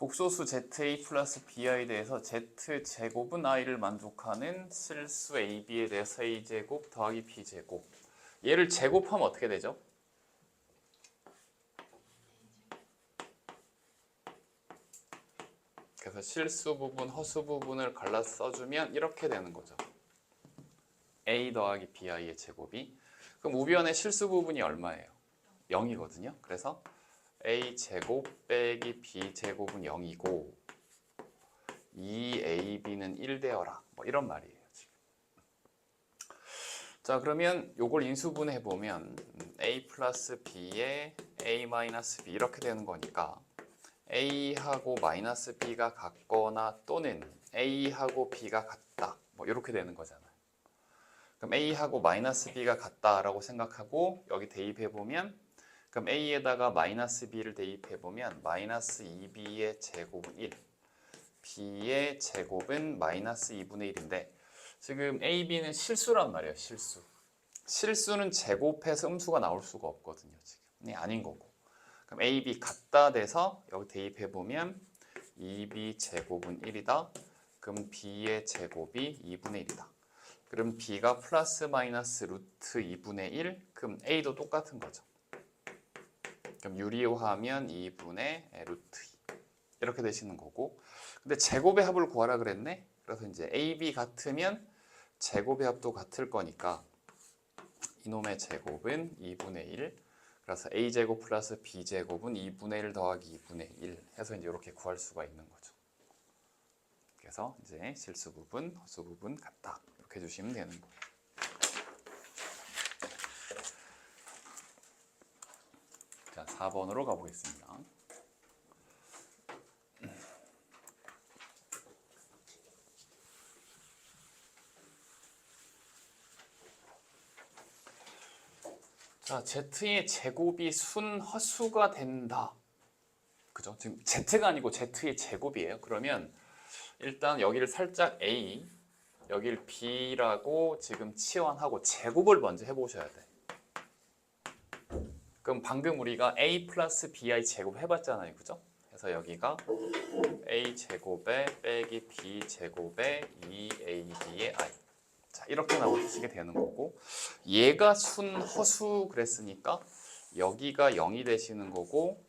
복소수 ZA 플러스 BI에 대해서 Z제곱은 I를 만족하는 실수 AB에 대해서 A제곱 더하기 B제곱. 얘를 제곱하면 어떻게 되죠? 그래서 실수 부분, 허수 부분을 갈라서 써주면 이렇게 되는 거죠. A 더하기 BI의 제곱이. 그럼 우변의 실수 부분이 얼마예요? 0이거든요. 그래서 A제곱 빼기 B제곱은 0이고 2AB는 1 되어라. 뭐 이런 말이에요. 지금. 자, 그러면 요걸 인수분해해보면 A 플러스 B에 A 마이너스 B 이렇게 되는 거니까 A하고 마이너스 B가 같거나 또는 A하고 B가 같다. 뭐 이렇게 되는 거잖아요. 그럼 A하고 마이너스 B가 같다라고 생각하고 여기 대입해보면 그럼 A에다가 마이너스 B를 대입해보면 마이너스 2B의 제곱은 1, B의 제곱은 마이너스 2분의 1인데 지금 A, B는 실수란 말이에요. 실수. 실수는 제곱해서 음수가 나올 수가 없거든요. 지금. 네, 아닌 거고. 그럼 A, B 같다 돼서 여기 대입해보면 2B 제곱은 1이다. 그럼 B의 제곱이 2분의 1이다. 그럼 B가 플러스 마이너스 루트 2분의 1, 그럼 A도 똑같은 거죠. 그럼 유리화하면 2분의 루트 2 이렇게 되시는 거고 근데 제곱의 합을 구하라 그랬네. 그래서 이제 A, B 같으면 제곱의 합도 같을 거니까 이놈의 제곱은 2분의 1 그래서 A제곱 플러스 B제곱은 2분의 1 더하기 2분의 1 해서 이제 이렇게 구할 수가 있는 거죠. 그래서 이제 실수 부분, 허수 부분 같다 이렇게 해주시면 되는 거예요. 자, 4번으로 가보겠습니다. 자, Z의 제곱이 순 허수가 된다. 그죠? 지금 Z가 아니고 Z의 제곱이에요. 그러면 일단 여기를 살짝 A, 여기를 B라고 지금 치환하고 제곱을 먼저 해보셔야 돼. 그럼 방금 우리가 A 플러스 BI 제곱 해봤잖아요. 그죠? 그래서 여기가 A 제곱에 빼기 B 제곱에 2AB의 I. 자, 이렇게 나오시게 되는 거고 얘가 순 허수 그랬으니까 여기가 0이 되시는 거고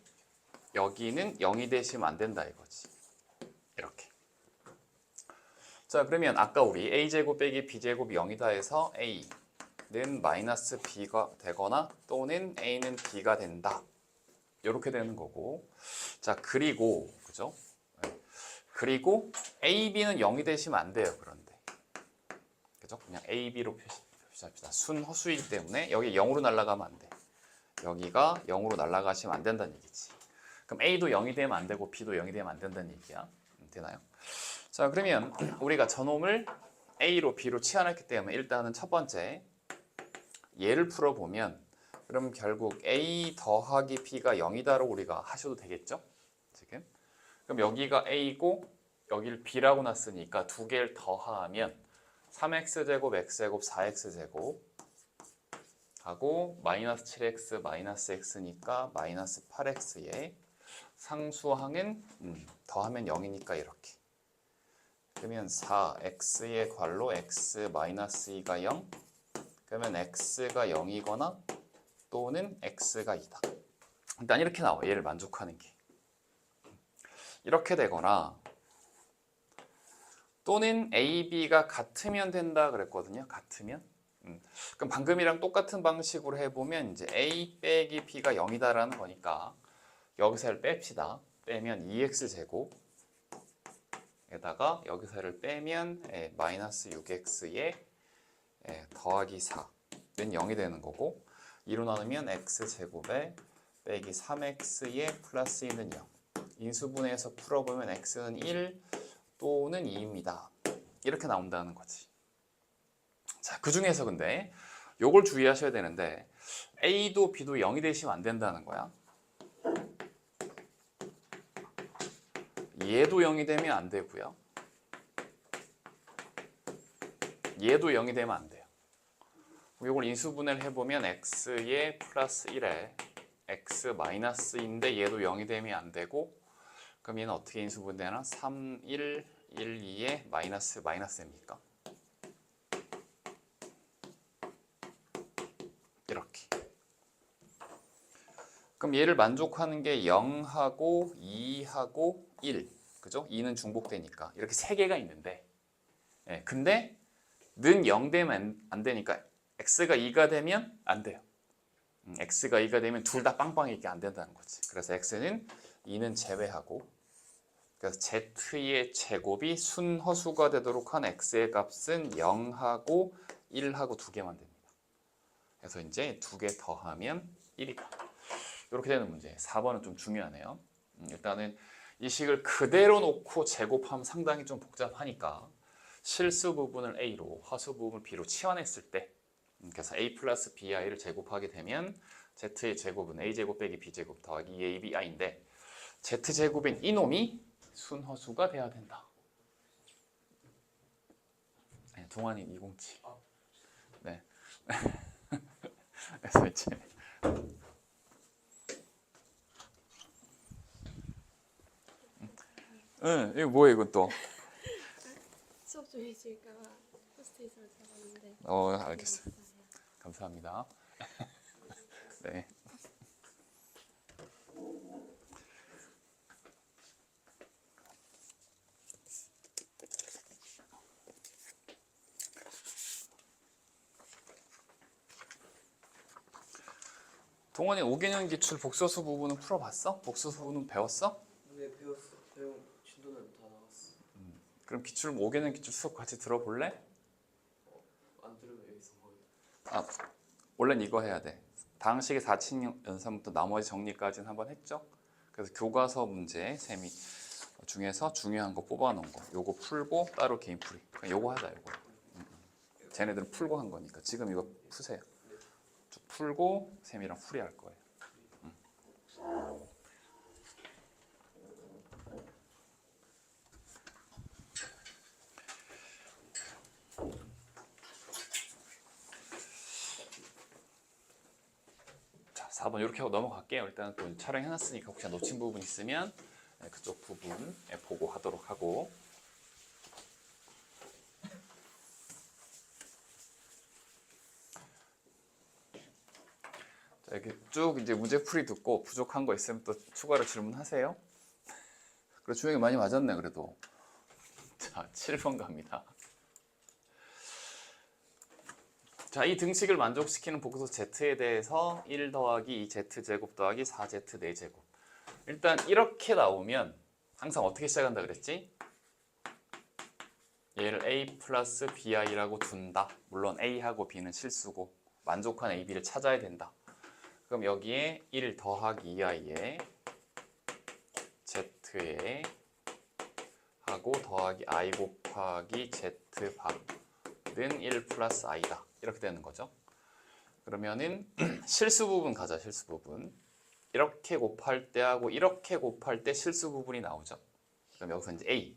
여기는 0이 되시면 안 된다 이거지. 이렇게. 자, 그러면 아까 우리 A제곱 빼기 B제곱이 0이다 해서 A는 마이너스 B가 되거나 또는 A는 B가 된다. 이렇게 되는 거고 자, 그리고 그죠? 그리고 A, B는 0이 되시면 안 돼요. 그런데 그죠? 그냥 A, B로 표시합시다. 순 허수이기 때문에 여기 0으로 날아가면 안 돼. 여기가 0으로 날아가시면 안 된다는 얘기지. 그럼 A도 0이 되면 안 되고 B도 0이 되면 안 된다는 얘기야. 되나요? 자, 그러면 우리가 저놈을 A로 B로 치환했기 때문에 일단은 첫 번째 얘를 풀어보면 그럼 결국 A 더하기 B가 0이다라고 우리가 하셔도 되겠죠? 지금. 그럼 여기가 A고 여기를 B라고 놨으니까 두 개를 더하면 3x제곱, x제곱, 4x제곱 하고 마이너스 7x, 마이너스 x니까 마이너스 8x에 상수항은 더하면 0이니까 이렇게 그러면 4x의 괄호 x 마이너스 2가 0 그러면 x가 0이거나 또는 x가 2다. 일단 이렇게 나와. 얘를 만족하는 게 이렇게 되거나 또는 A, B가 같으면 된다 그랬거든요. 같으면. 그럼 방금이랑 똑같은 방식으로 해보면 이제 A 빼기 B가 0이다라는 거니까 여기서를 뺍시다. 빼면 2x제곱 에다가 여기서를 빼면 마이너스 6x에 더하기 4는 0이 되는 거고 2로 나누면 x제곱에 빼기 3x에 플러스 2는 0 인수분해해서 풀어보면 x는 1 또는 2입니다. 이렇게 나온다는 거지. 자, 그 중에서 근데 요걸 주의하셔야 되는데 A도 B도 0이 되시면 안 된다는 거야. 얘도 0이 되면 안 되고요. 얘도 0이 되면 안 돼요. 이걸 인수분해를 해보면 x에 플러스 1에 x 마이너스인데 얘도 0이 되면 안 되고 그럼 얘는 어떻게 인수분해하나? 3, 1, 1, 2에 마이너스 m입니까? 이렇게. 그럼 얘를 만족하는 게 0하고 2하고 1. 그죠? 2는 중복되니까. 이렇게 세 개가 있는데. 예, 근데 는 0 되면 안 되니까 x가 2가 되면 안 돼요. x가 2가 되면 둘 다 빵빵하게 안 된다는 거지. 그래서 x는 2는 제외하고 그래서 z의 제곱이 순허수가 되도록 한 x의 값은 0하고 1하고 두 개만 됩니다. 그래서 이제 두 개 더하면 1이다. 이렇게 되는 문제. 4번은 좀 중요하네요. 일단은 이 식을 그대로 놓고 제곱하면 상당히 좀 복잡하니까 실수 부분을 a로 허수 부분을 b로 치환했을 때 그래서 a 플러스 bi를 제곱하게 되면 z의 제곱은 a제곱 빼기 b제곱 더하기 2ab이인데 z제곱인 이놈이 순허수가 돼야 된다. 아니, 동환이 207. 네. 그래서 이제 이거 뭐야 이건 또? 수업 좀 해줄까봐 포스트잇을 잡았는데. 알겠어요. 감사합니다. 네. 동원이 5개년 기출 복소수 부분은 풀어봤어? 복소수 부분은 배웠어? 네, 배웠어. 배운 진도는 다 나왔어. 그럼 기출 5개년 기출 수업 같이 들어볼래? 안 들으면 여기서 뭐 원래는 이거 해야 돼. 다항식의 4층 연산부터 나머지 정리까지는 한번 했죠? 그래서 교과서 문제 셈이 중에서 중요한 거 뽑아놓은 거 요거 풀고 따로 개인 풀이. 그냥 요거 하자 요거. 쟤네들은 풀고 한 거니까 지금 이거 푸세요. 쭉 풀고 셈이랑 풀이 할 거예요. 자, 4번 이렇게 하고 넘어갈게요. 일단 또 촬영해놨으니까 혹시 놓친 부분 있으면 그쪽 부분 보고 하도록 하고. 자, 이렇게 쭉 이제 문제풀이 듣고 부족한 거 있으면 또 추가로 질문하세요. 그래 주영이 많이 맞았네 그래도. 자, 7번 갑니다. 자, 이 등식을 만족시키는 복소 z에 대해서 1 더하기 2z제곱 더하기 4z 4제곱. 일단 이렇게 나오면 항상 어떻게 시작한다 그랬지? 얘를 a 플러스 bi라고 둔다. 물론 a하고 b는 실수고 만족한 a, b를 찾아야 된다. 그럼 여기에 1 더하기 2i에 z에 하고 더하기 i 곱하기 z밥은 1 플러스 i다. 이렇게 되는 거죠. 그러면은 실수 부분 가자. 실수 부분. 이렇게 곱할 때 하고 이렇게 곱할 때 실수 부분이 나오죠. 그럼 여기서 이제 a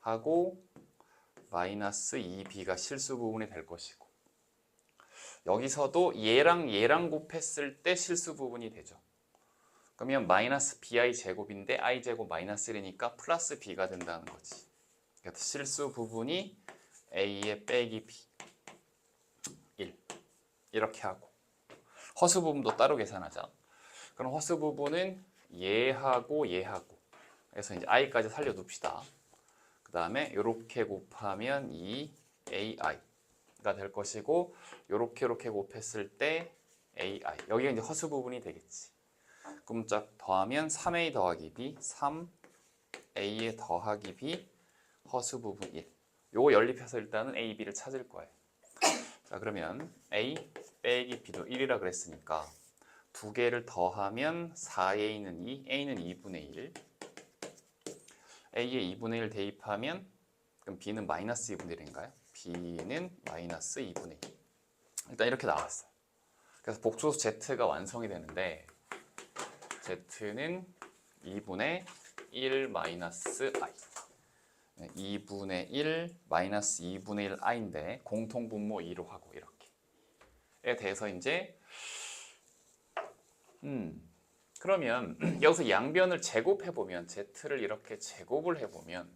하고 마이너스 2b가 실수 부분이 될 것이고 여기서도 얘랑 곱했을 때 실수 부분이 되죠. 그러면 마이너스 bi 제곱인데 i 제곱 마이너스 1이니까 플러스 b가 된다는 거지. 그래서 실수 부분이 a의 빼기 b 1 이렇게 하고 허수 부분도 따로 계산하자. 그럼 허수 부분은 얘하고 그래서 이제 i까지 살려둡시다. 그 다음에 이렇게 곱하면 2ai가 될 것이고 이렇게 곱했을 때 ai 여기가 이제 허수 부분이 되겠지. 끔짝 더하면 3a 더하기 b 3a에 더하기 b 허수 부분 1. 요거 연립해서 일단은 a, b를 찾을 거예요. 자, 그러면 a 빼기 b도 1이라 그랬으니까 두 개를 더하면 4a는 2, a는 2분의 1. a에 2분의 1 대입하면 그럼 b는 마이너스 2분의 1인가요? b는 마이너스 2분의 1. 일단 이렇게 나왔어요. 그래서 복소수 z가 완성이 되는데 z는 2분의 1 마이너스 i 2분의 1 마이너스 2분의 1i인데 공통분모 2로 하고 이렇게에 대해서 이제 그러면 여기서 양변을 제곱해보면 z를 이렇게 제곱을 해보면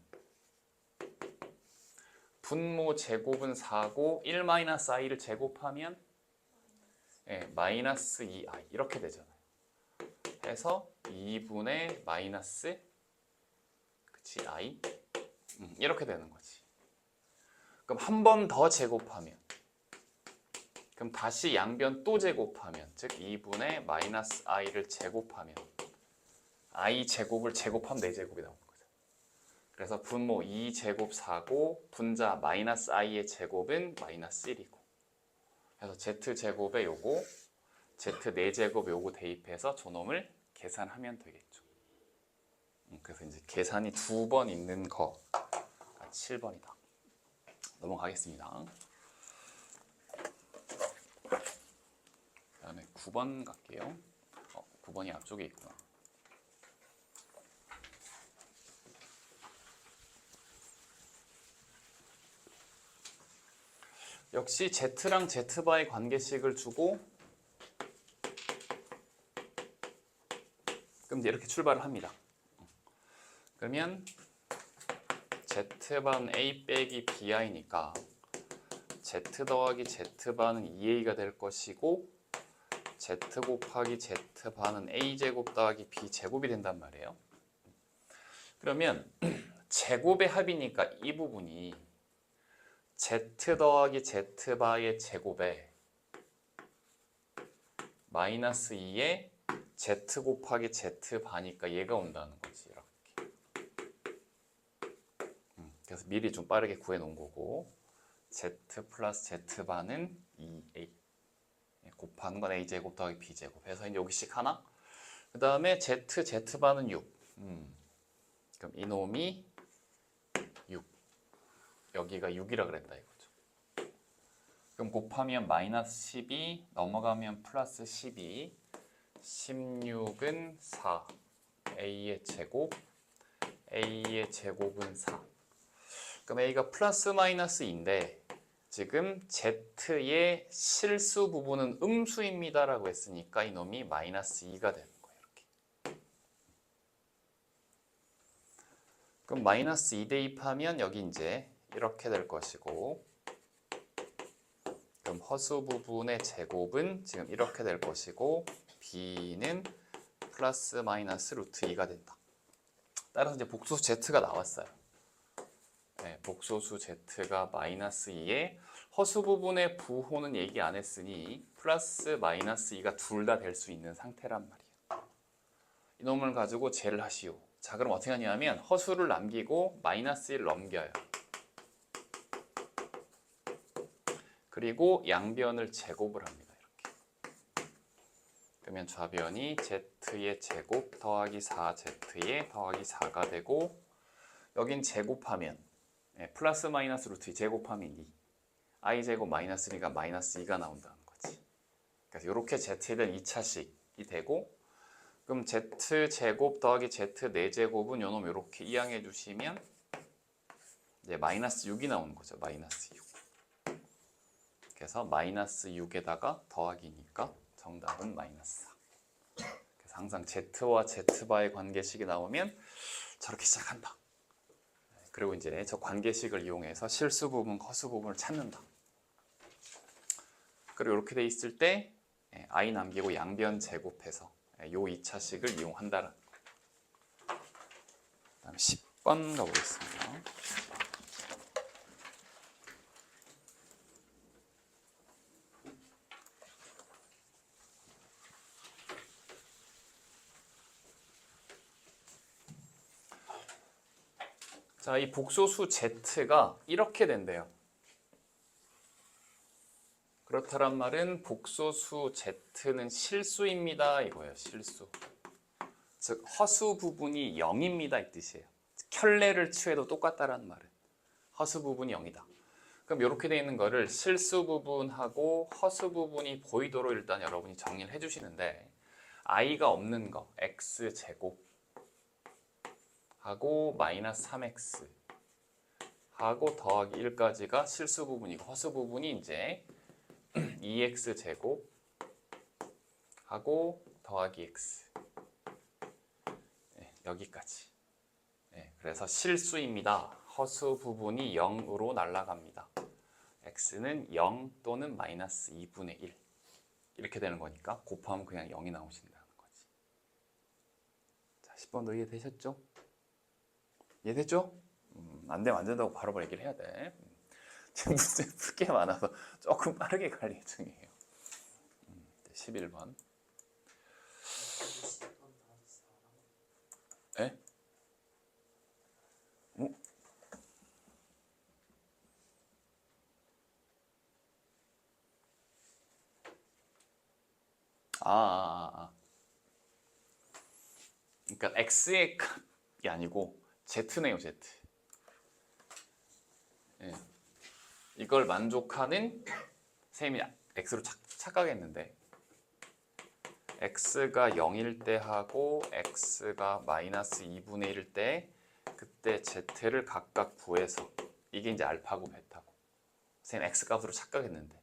분모 제곱은 4고 1-i를 제곱하면 마이너스 2i 이렇게 되잖아요. 해서 2분의 마이너스 그치 i 이렇게 되는 거지. 그럼 한 번 더 제곱하면 그럼 다시 양변 또 제곱하면 즉 2분의 마이너스 i를 제곱하면 i 제곱을 제곱하면 4제곱이 나오는 거죠. 그래서 분모 2제곱 4고 분자 마이너스 i의 제곱은 마이너스 1이고 그래서 z제곱에 요거 z4제곱에 요거 대입해서 저놈을 계산하면 되겠죠. 그래서 이제 계산이 2번 있는 거가 7번이다. 넘어가겠습니다. 그 다음에 9번 갈게요. 9번이 앞쪽에 있구나. 역시 z랑 z바의 관계식을 주고 그럼 이제 이렇게 출발을 합니다. 그러면 z반 a 빼기 bi니까 z 더하기 z반은 2a가 될 것이고 z 곱하기 z반은 a제곱 더하기 b제곱이 된단 말이에요. 그러면 제곱의 합이니까 이 부분이 z 더하기 z바의 제곱에 마이너스 2에 z 곱하기 z바니까 얘가 온다는 거지. 이렇게. 그래서 미리 좀 빠르게 구해놓은 거고 z 플러스 z바는 2a 곱하는 건 a제곱 더하기 b제곱 해서 이제 여기씩 하나 그 다음에 z바는 6 그럼 이놈이 6 여기가 6이라 그랬다 이거죠. 그럼 곱하면 마이너스 12 넘어가면 플러스 12 16은 4 a의 제곱 a의 제곱은 4 그럼 a가 플러스 마이너스 2인데 지금 z의 실수 부분은 음수입니다 라고 했으니까 이놈이 마이너스 2가 되는 거예요. 이렇게. 그럼 마이너스 2 대입하면 여기 이제 이렇게 될 것이고 그럼 허수 부분의 제곱은 지금 이렇게 될 것이고 b는 플러스 마이너스 루트 2가 된다. 따라서 이제 복소수 z가 나왔어요. 복소수 z가 마이너스 2에 허수 부분의 부호는 얘기 안 했으니 플러스 마이너스 2가 둘 다 될 수 있는 상태란 말이야. 이놈을 가지고 제를 하시오. 자 그럼 어떻게 하냐면 허수를 남기고 마이너스 1을 넘겨요. 그리고 양변을 제곱을 합니다. 이렇게. 그러면 좌변이 z의 제곱 더하기 4z의 더하기 4가 되고 여긴 제곱하면 플러스 마이너스 루트 2 제곱하면 2 i 제곱 마이너스 2가 마이너스 2가 나온다는 거지. 그래서 이렇게 z에 대한 2차식이 되고 그럼 z 제곱 더하기 z 4제곱은 요놈 이렇게 이항해 주시면 이제 마이너스 6이 나오는 거죠. 마이너스 6. 그래서 마이너스 6에다가 더하기니까 정답은 마이너스 4. 그래서 항상 z와 z바의 관계식이 나오면 저렇게 시작한다. 그리고 이제 저 관계식을 이용해서 실수 부분, 허수 부분을 찾는다. 그리고 이렇게 돼 있을 때 i 남기고 양변 제곱해서 요 2차식을 이용한다는 거. 그다음에 10번 가보겠습니다. 자, 이 복소수 z가 이렇게 된대요. 그렇다란 말은 복소수 z는 실수입니다 이거예요. 실수. 즉 허수 부분이 0입니다 이 뜻이에요. 켤레를 취해도 똑같다라는 말은 허수 부분이 0이다. 그럼 이렇게 되어 있는 거를 실수 부분하고 허수 부분이 보이도록 일단 여러분이 정리를 해주시는데 i가 없는 거 x제곱 하고 마이너스 3x 하고 더하기 1까지가 실수 부분이고 허수 부분이 이제 2x 제곱 하고 더하기 x 여기까지. 네, 그래서 실수입니다. 허수 부분이 0으로 날아갑니다. x는 0 또는 마이너스 2분의 1 이렇게 되는 거니까 곱하면 그냥 0이 나오신다는 거지. 자, 10번도 이해되셨죠? 이해됐죠? 안 되면 안 된다고 바로바로 얘기를 해야 돼. 지금 문제 풀 게 많아서 조금 빠르게 갈 예정이에요. 11번. 에? 그러니까 x의 값이 아니고 z네요, z. 예. 이걸 만족하는 셈이 x로 착각했는데 x가 0일 때 하고 x가 마이너스 2분의 1일 때 그때 z를 각각 구해서 이게 이제 알파고 베타고 셈 x 값으로 착각했는데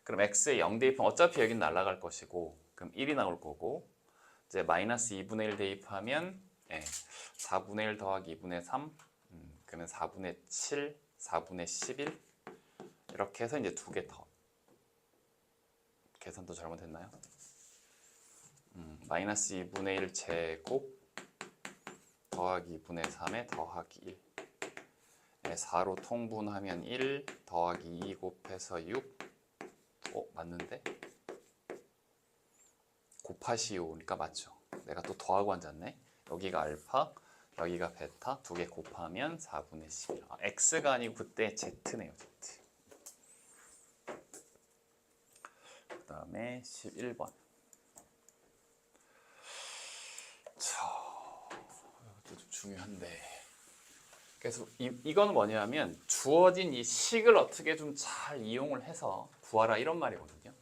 그럼 x에 0 대입하면 어차피 여기는 날아갈 것이고 그럼 1이 나올 거고 이제 마이너스 2분의 1 대입하면 4분의 1 더하기 2분의 3 그러면 4분의 7, 4분의 11 이렇게 해서 이제 두 개 더 계산도 잘못했나요? 마이너스 2분의 1 제곱 더하기 2분의 3에 더하기 1 4로 통분하면 1 더하기 2 곱해서 6 맞는데? 곱하시오 그러니까 맞죠. 내가 또 더하고 앉았네. 여기가 알파 여기가 베타 두 개 곱하면 4분의 11 x가 아니고 그때 z네요. z. 그 다음에 11번. 자, 이것도 좀 중요한데 그래서 이건 뭐냐면 주어진 이 식을 어떻게 좀 잘 이용을 해서 구하라 이런 말이거든요.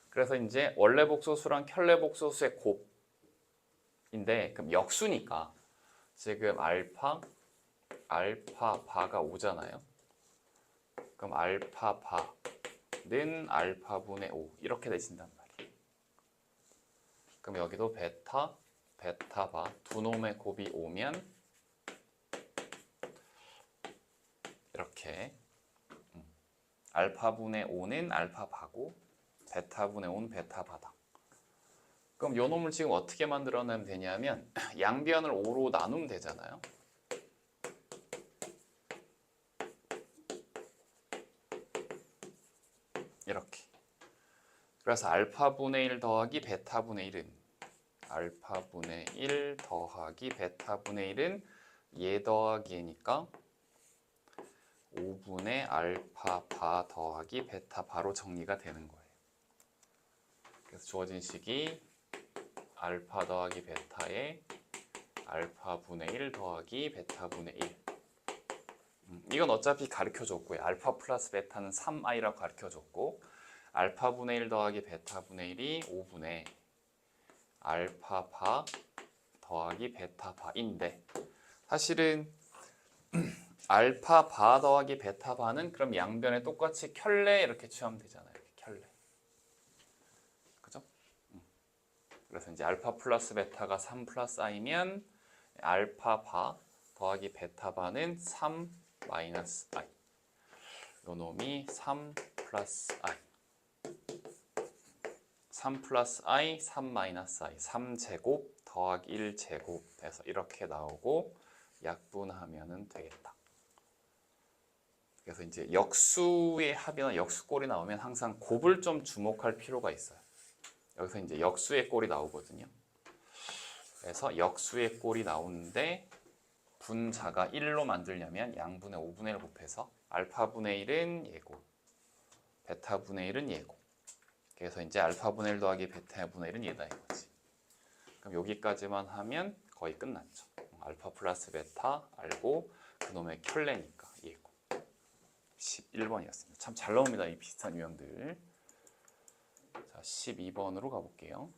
그래서 이제 원래 복소수랑 켤레 복소수의 곱인데 그럼 역수니까 지금 알파 바가 5잖아요. 그럼 알파 바는 알파분의 5 이렇게 되신단 말이에요. 그럼 여기도 베타 바 두 놈의 곱이 5면 이렇게 알파분의 5는 알파 바고 베타분의 5는 베타 바다. 그럼 요 놈을 지금 어떻게 만들어내면 되냐면 양변을 5로 나누면 되잖아요. 이렇게. 그래서 알파분의 1 더하기 베타분의 1은 알파분의 1 더하기 베타분의 1은 얘 더하기 얘니까 5분의 알파 바 더하기 베타 바로 정리가 되는 거예요. 그래서 주어진 식이 알파 더하기 베타에 알파분의 1 더하기 베타분의 1 이건 어차피 가르쳐줬고요. 알파 플러스 베타는 3i라고 가르쳐줬고 알파분의 1 더하기 베타분의 1이 5분의 알파 바 더하기 베타 바인데 사실은 알파 바 더하기 베타 바는 그럼 양변에 똑같이 켤레 이렇게 취하면 되잖아요. 이렇게 켤레. 그죠? 그래서 이제 알파 플러스 베타가 3 플러스 i면 알파 바 더하기 베타 바는 3 마이너스 i. 요 놈이 3 플러스 i. 3 플러스 i, 3 마이너스 i. 3제곱 더하기 1제곱 해서 이렇게 나오고 약분하면 되겠다. 그래서 이제 역수의 합이나 역수꼴이 나오면 항상 곱을 좀 주목할 필요가 있어요. 여기서 이제 역수의 꼴이 나오거든요. 그래서 역수의 꼴이 나오는데 분자가 1로 만들려면 양분의 5분의 1 곱해서 알파분의 1은 얘고 베타분의 1은 얘고 그래서 이제 알파분의 1 더하기 베타분의 1은 얘다 이거지. 그럼 여기까지만 하면 거의 끝났죠. 알파 플러스 베타 알고 그놈의 켤레니까 얘고 11번이었습니다. 참 잘 나옵니다. 이 비슷한 유형들. 자, 12번으로 가볼게요.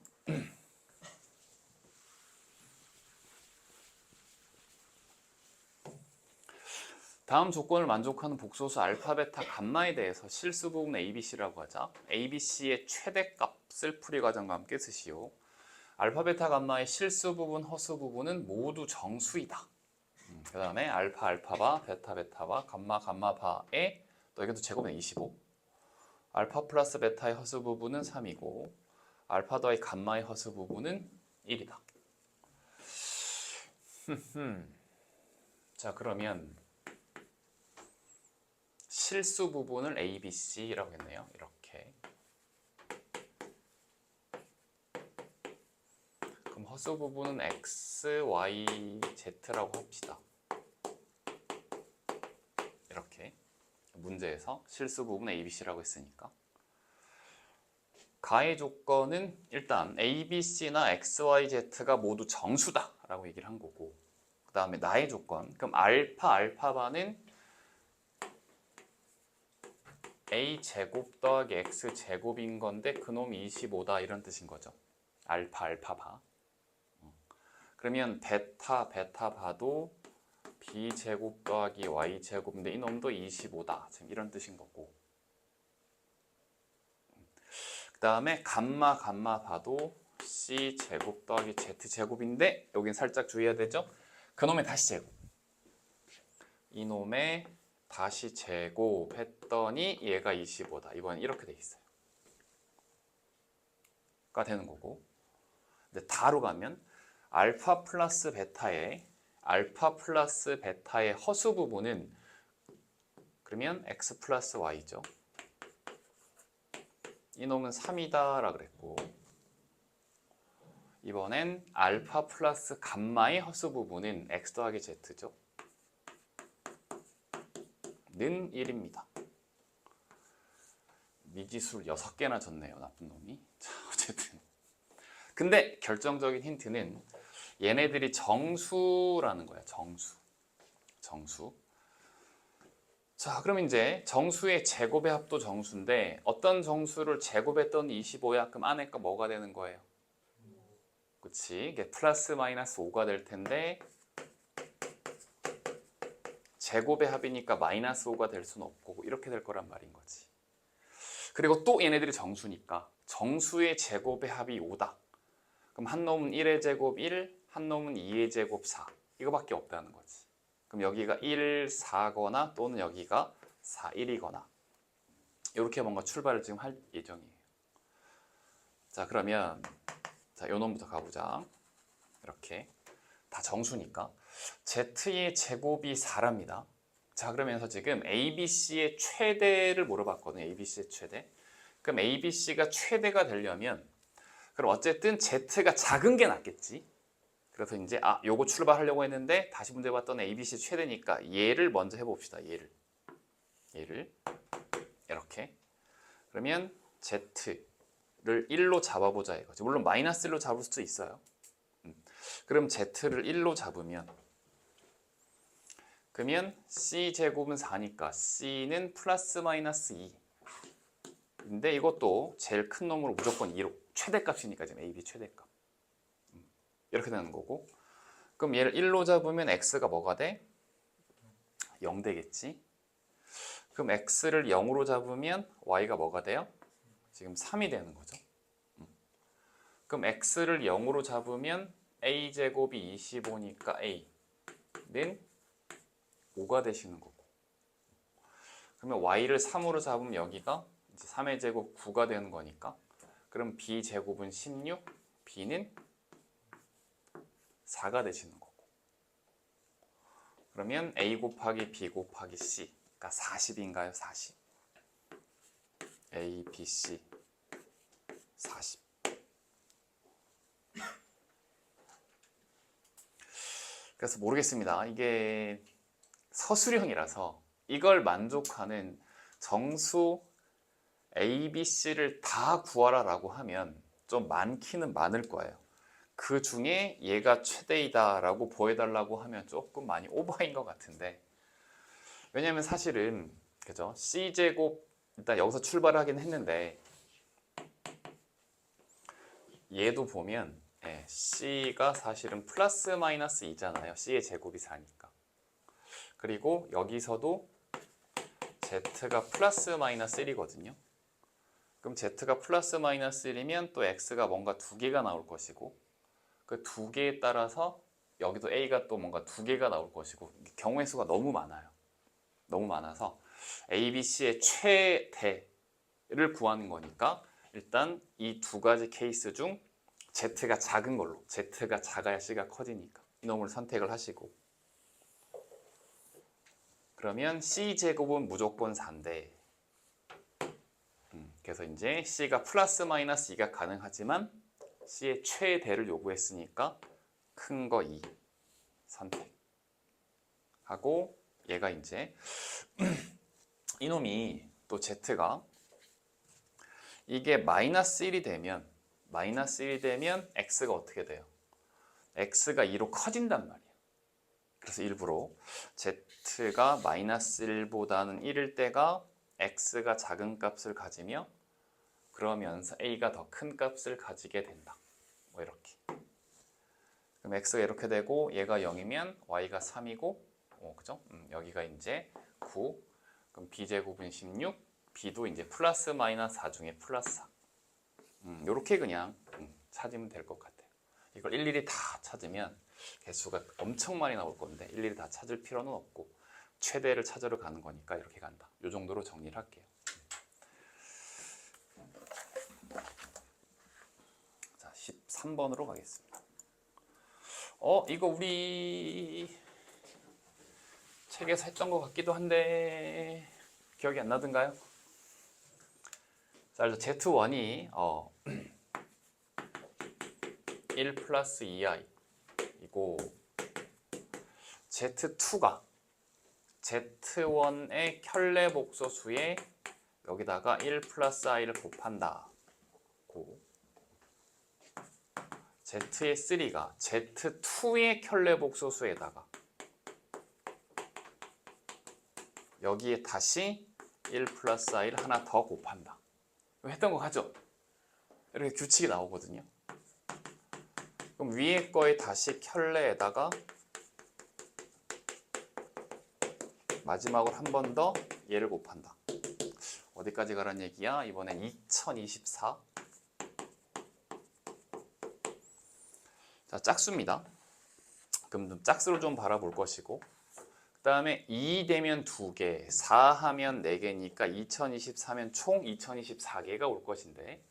다음 조건을 만족하는 복소수 알파, 베타, 감마에 대해서 실수 부분 ABC라고 하자. ABC의 최대값을 풀이 과정과 함께 쓰시오. 알파, 베타, 감마의 실수 부분, 허수 부분은 모두 정수이다. 그 다음에 알파, 알파바, 베타, 베타바, 감마, 감마바의 또 이것도 제곱은 25. 알파 플러스 베타의 허수 부분은 3이고 알파 더하기 감마의 허수 부분은 1이다. 자, 그러면 실수 부분을 A, B, C라고 했네요. 이렇게. 그럼 허수 부분은 X, Y, Z라고 합시다. 이렇게. 문제에서 실수 부분 A, B, C라고 했으니까. 가의 조건은 일단 A, B, C나 X, Y, Z가 모두 정수다라고 얘기를 한 거고, 그 다음에 나의 조건. 그럼 알파, 알파바는 A 제곱 더하기 X 제곱인 건데 그놈이 25다 이런 뜻인 거죠. 알파, 알파바. 그러면 베타, 베타바도 B 제곱 더하기 Y 제곱인데 이놈도 25다. 지금 이런 뜻인 거고. 그 다음에 감마, 감마바도 C 제곱 더하기 Z 제곱인데 여긴 살짝 주의해야 되죠. 그놈의 다시 제곱. 이놈의 다시 제곱했더니 얘가 25다. 이번엔 이렇게 돼 있어요. 가 되는 거고. 근데 다로 가면 알파 플러스 베타의 허수 부분은 그러면 x 플러스 y죠. 이놈은 3이다라 그랬고, 이번엔 알파 플러스 감마의 허수 부분은 x 더하기 z죠. 는 1입니다. 미지수를 6개나 줬네요. 나쁜 놈이. 자, 어쨌든. 근데 결정적인 힌트는 얘네들이 정수라는 거야. 정수. 자, 그럼 이제 정수의 제곱의 합도 정수인데 어떤 정수를 제곱했더니 25야? 그럼 안에 거 뭐가 되는 거예요? 그치? 이게 플러스 마이너스 5가 될 텐데 제곱의 합이니까 마이너스 5가 될 수는 없고 이렇게 될 거란 말인 거지. 그리고 또 얘네들이 정수니까 정수의 제곱의 합이 5다. 그럼 한 놈은 1의 제곱 1, 한 놈은 2의 제곱 4. 이거밖에 없다는 거지. 그럼 여기가 1, 4거나 또는 여기가 4, 1이거나 이렇게 뭔가 출발을 지금 할 예정이에요. 자, 그러면 자, 요 놈부터 가보자. 이렇게 다 정수니까 Z의 제곱이 4랍니다. 자, 그러면서 지금 ABC의 최대를 물어봤거든요. ABC의 최대. 그럼 ABC가 최대가 되려면 그럼 어쨌든 Z가 작은 게 낫겠지. 그래서 이제 요거 출발하려고 했는데 다시 문제 봤더니 ABC 최대니까 얘를 먼저 해봅시다. 얘를 이렇게. 그러면 Z를 1로 잡아보자 이거지. 물론 마이너스 1로 잡을 수도 있어요. 그럼 Z를 1로 잡으면 그러면 C제곱은 4니까 C는 플러스 마이너스 2. 근데 이것도 제일 큰 놈으로 무조건 2로 최대값이니까 지금 AB 최대값. 이렇게 되는 거고. 그럼 얘를 1로 잡으면 X가 뭐가 돼? 0 되겠지. 그럼 X를 0으로 잡으면 Y가 뭐가 돼요? 지금 3이 되는 거죠. 그럼 X를 0으로 잡으면 A제곱이 25니까 A는 5가 되시는 거고. 그러면 Y를 3으로 잡으면 여기가 이제 3의 제곱 9가 되는 거니까 그럼 B제곱은 16, B는 4가 되시는 거고. 그러면 A 곱하기 B 곱하기 C가 40인가요? 40. A, B, C 40. 그래서 모르겠습니다. 이게 서술형이라서 이걸 만족하는 정수 A, B, C를 다 구하라 라고 하면 좀 많기는 많을 거예요. 그 중에 얘가 최대이다 라고 보여달라고 하면 조금 많이 오버인 것 같은데, 왜냐면 사실은 그죠? C제곱 일단 여기서 출발하긴 했는데 얘도 보면 C가 사실은 플러스 마이너스 2잖아요. C의 제곱이 4니까. 그리고 여기서도 Z가 플러스 마이너스 1이거든요. 그럼 Z가 플러스 마이너스 1이면 또 X가 뭔가 2개가 나올 것이고, 그 두 개에 따라서 여기도 A가 또 뭔가 두 개가 나올 것이고 경우의 수가 너무 많아요. 너무 많아서 A, B, C의 최대를 구하는 거니까 일단 이 두 가지 케이스 중 Z가 작은 걸로, Z가 작아야 C가 커지니까 이놈을 선택을 하시고, 그러면 C제곱은 무조건 4인데 그래서 이제 C가 플러스 마이너스 2가 가능하지만 C의 최대를 요구했으니까 큰 거 2 선택하고, 얘가 이제 이놈이 또 Z가 이게 마이너스 1이 되면 X가 어떻게 돼요? X가 2로 커진단 말이에요. 그래서 일부러 Z가 마이너스 1보다는 1일 때가 X가 작은 값을 가지며 그러면서 A가 더 큰 값을 가지게 된다. 뭐 이렇게. 그럼 X가 이렇게 되고 얘가 0이면 Y가 3이고 그죠? 여기가 이제 9. 그럼 B제곱은 16. B도 이제 플러스 마이너스 4 중에 플러스 4. 요렇게 그냥 찾으면 될 것 같아요. 이걸 일일이 다 찾으면 개수가 엄청 많이 나올 건데 일일이 다 찾을 필요는 없고 최대를 찾으러 가는 거니까 이렇게 간다. 요 정도로 정리를 할게요. 자, 13번으로 가겠습니다. 이거 우리 책에서 했던 것 같기도 한데 기억이 안 나던가요? 자, Z1이 1 플러스 2i 이고 Z2가 Z1의 켤레 복소수에 여기다가 1 플러스 i를 곱한다. 고 Z의 3가 Z2의 켤레 복소수에다가 여기에 다시 1 플러스 i를 하나 더 곱한다. 했던 거 같죠? 이렇게 규칙이 나오거든요. 그럼 위에 거에 다시 켤레에다가 마지막으로 한 번 더 얘를 곱한다. 어디까지 가란 얘기야? 이번엔 2024. 자, 짝수입니다. 그럼 짝수로 좀 바라볼 것이고, 그 다음에 2 되면 2개, 4 하면 4개니까 2024면 총 2024개가 올 것인데,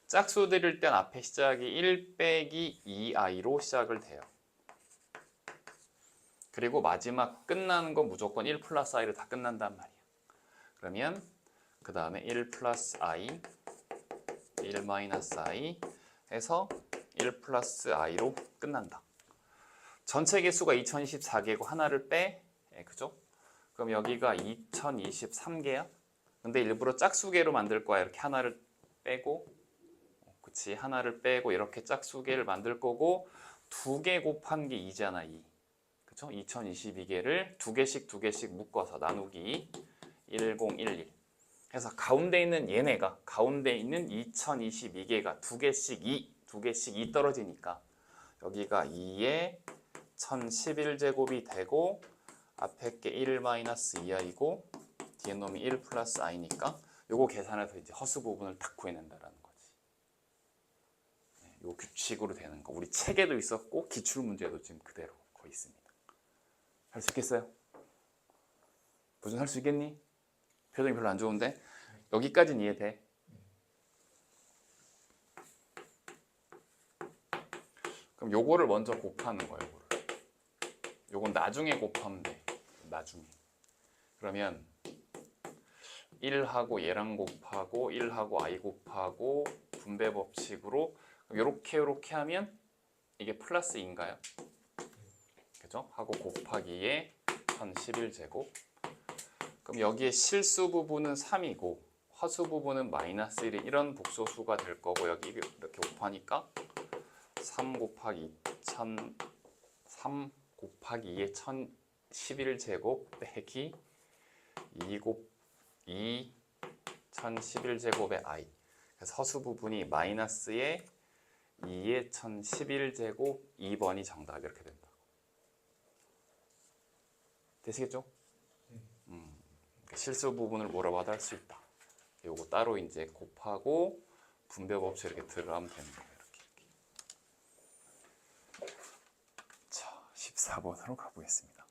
짝수 드릴 땐 앞에 시작이 1 빼기 2i로 시작을 돼요. 그리고 마지막 끝나는 건 무조건 1 플러스 i로 다 끝난단 말이야. 그러면 그 다음에 1 플러스 i, 1 마이너스 i 해서 1 플러스 i로 끝난다. 전체 개수가 2024개고 하나를 빼, 그죠? 그럼 여기가 2023개야. 근데 일부러 짝수개로 만들 거야. 이렇게 하나를 빼고, 그치? 하나를 빼고 이렇게 짝수개를 만들 거고, 2개 곱한 게 2잖아, 2. 그쵸? 2022개를 2개씩 묶어서 나누기 1011 해서 가운데 있는 얘네가, 가운데 있는 2022개가 2개씩 2 떨어지니까 여기가 2에 1011제곱이 되고 앞에 게 1 마이너스 2i고 뒤에 놈이 1 플러스 i니까 요거 계산해서 이제 허수 부분을 딱 구해낸다라는 거지. 요 규칙으로 되는 거. 우리 책에도 있었고 기출 문제도 지금 그대로 거의 있습니다. 할 수 있겠어요? 도전 할 수 있겠니? 표정이 별로 안 좋은데? 여기까지는 이해돼. 그럼 요거를 먼저 곱하는 거예요. 요건 나중에 곱하면 돼. 나중에. 그러면 1하고 얘랑 곱하고 1하고 i 곱하고 분배 법칙으로 요렇게 하면 이게 플러스 2인가요? 그죠? 하고 곱하기에 1011제곱. 그럼 여기에 실수 부분은 3이고 허수 부분은 마이너스 1이 이런 복소수가 될 거고 여기 이렇게 곱하니까 3 곱하기 3 곱하기 2에 1011제곱 빼기 2 1011제곱의 i. 그래서 허수 부분이 마이너스에 2에 1011제곱 2번이 정답 이렇게 된다. 되시겠죠? 실수 부분을 뭐라고 할 수 있다. 요거 따로 이제 곱하고 분배 법칙 이렇게 들어가면 되는 거예요. 이렇게. 4번으로 가보겠습니다.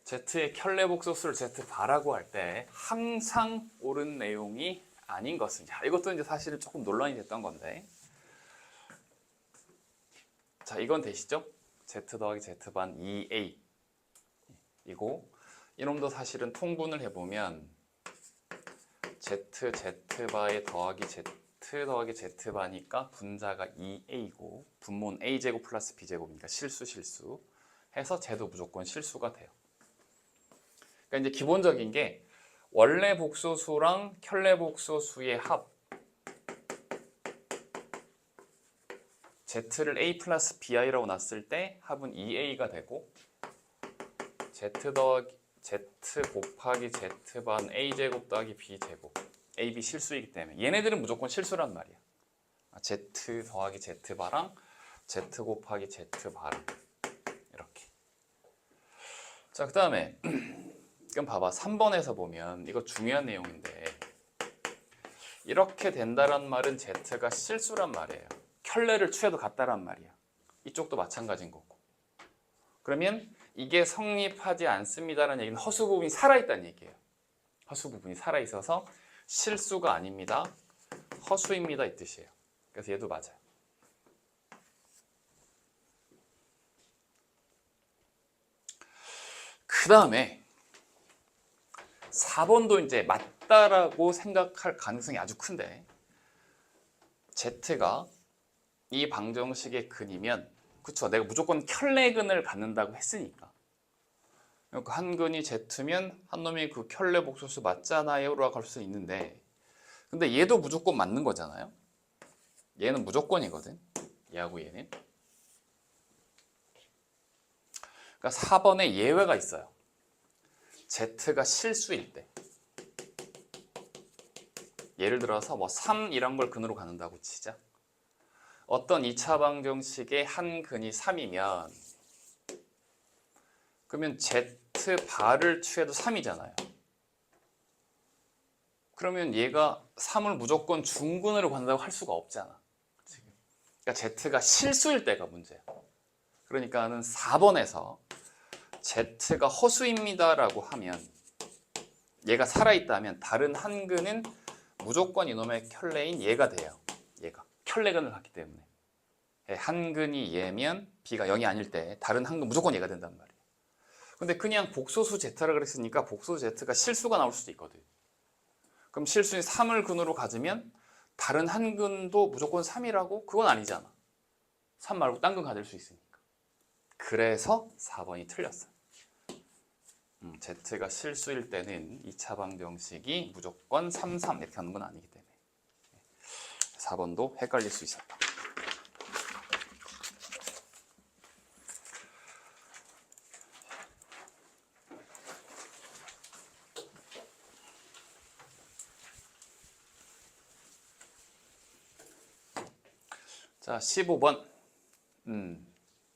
Z의 켤레 복소수를 Z 바라고 할 때 항상 옳은 내용이 아닌 것은, 자, 이것도 이제 사실은 조금 논란이 됐던 건데, 자, 이건 되시죠? Z 더하기 Z반 2A 이고, 이놈도 사실은 통분을 해보면 Z, Z바에 더하기 Z 더하기 Z바니까 분자가 2A고 분모는 A제곱 플러스 B제곱이니까 실수 해서 Z도 무조건 실수가 돼요. 그러니까 이제 기본적인 게 원래 복소수랑 켤레 복소수의 합 Z를 A 플러스 BI라고 놨을 때 합은 2A가 되고 Z 곱하기 Z반 A제곱 더하기 B제곱 AB 실수이기 때문에 얘네들은 무조건 실수란 말이야. Z 더하기 Z바랑 Z 곱하기 Z바랑 이렇게. 자, 그 다음에 그럼 봐봐. 3번에서 보면 이거 중요한 내용인데 이렇게 된다란 말은 Z가 실수란 말이에요. 켤레를 취해도 같다란 말이야. 이쪽도 마찬가지인 거고. 그러면 이게 성립하지 않습니다라는 얘기는 허수 부분이 살아있다는 얘기예요. 허수 부분이 살아있어서 실수가 아닙니다. 허수입니다 이 뜻이에요. 그래서 얘도 맞아요. 그 다음에 4번도 이제 맞다라고 생각할 가능성이 아주 큰데 Z가 이 방정식의 근이면 그쵸, 내가 무조건 켤레근을 갖는다고 했으니까 그러니까 한 근이 Z면 한 놈이 그 켤레 복소수 맞잖아요 라고 할 수 있는데 근데 얘도 무조건 맞는 거잖아요. 얘는 무조건이거든. 얘하고 얘는. 그러니까 4번에 예외가 있어요. Z가 실수일 때. 예를 들어서 뭐 3 이런 걸 근으로 갖는다고 치자. 어떤 2차 방정식의 한 근이 3이면 그러면 Z바를 취해도 3이잖아요. 그러면 얘가 3을 무조건 중근으로 간다고 할 수가 없잖아. 그러니까 Z가 실수일 때가 문제야. 그러니까는 4번에서 Z가 허수입니다라고 하면 얘가 살아있다면 다른 한 근은 무조건 이놈의 켤레인 얘가 돼요. 얘가 켤레근을 갖기 때문에 한 근이 얘면 B가 0이 아닐 때 다른 한 근 무조건 얘가 된단 말이에요. 근데 그냥 복소수 Z라 그랬으니까 복소수 Z가 실수가 나올 수도 있거든. 그럼 실수인 3을 근으로 가지면 다른 한 근도 무조건 3이라고? 그건 아니잖아. 3 말고 딴 근 가질 수 있으니까. 그래서 4번이 틀렸어요. Z가 실수일 때는 2차 방정식이 무조건 3, 3 이렇게 하는 건 아니기 때문에 4번도 헷갈릴 수 있었다. 자, 15번.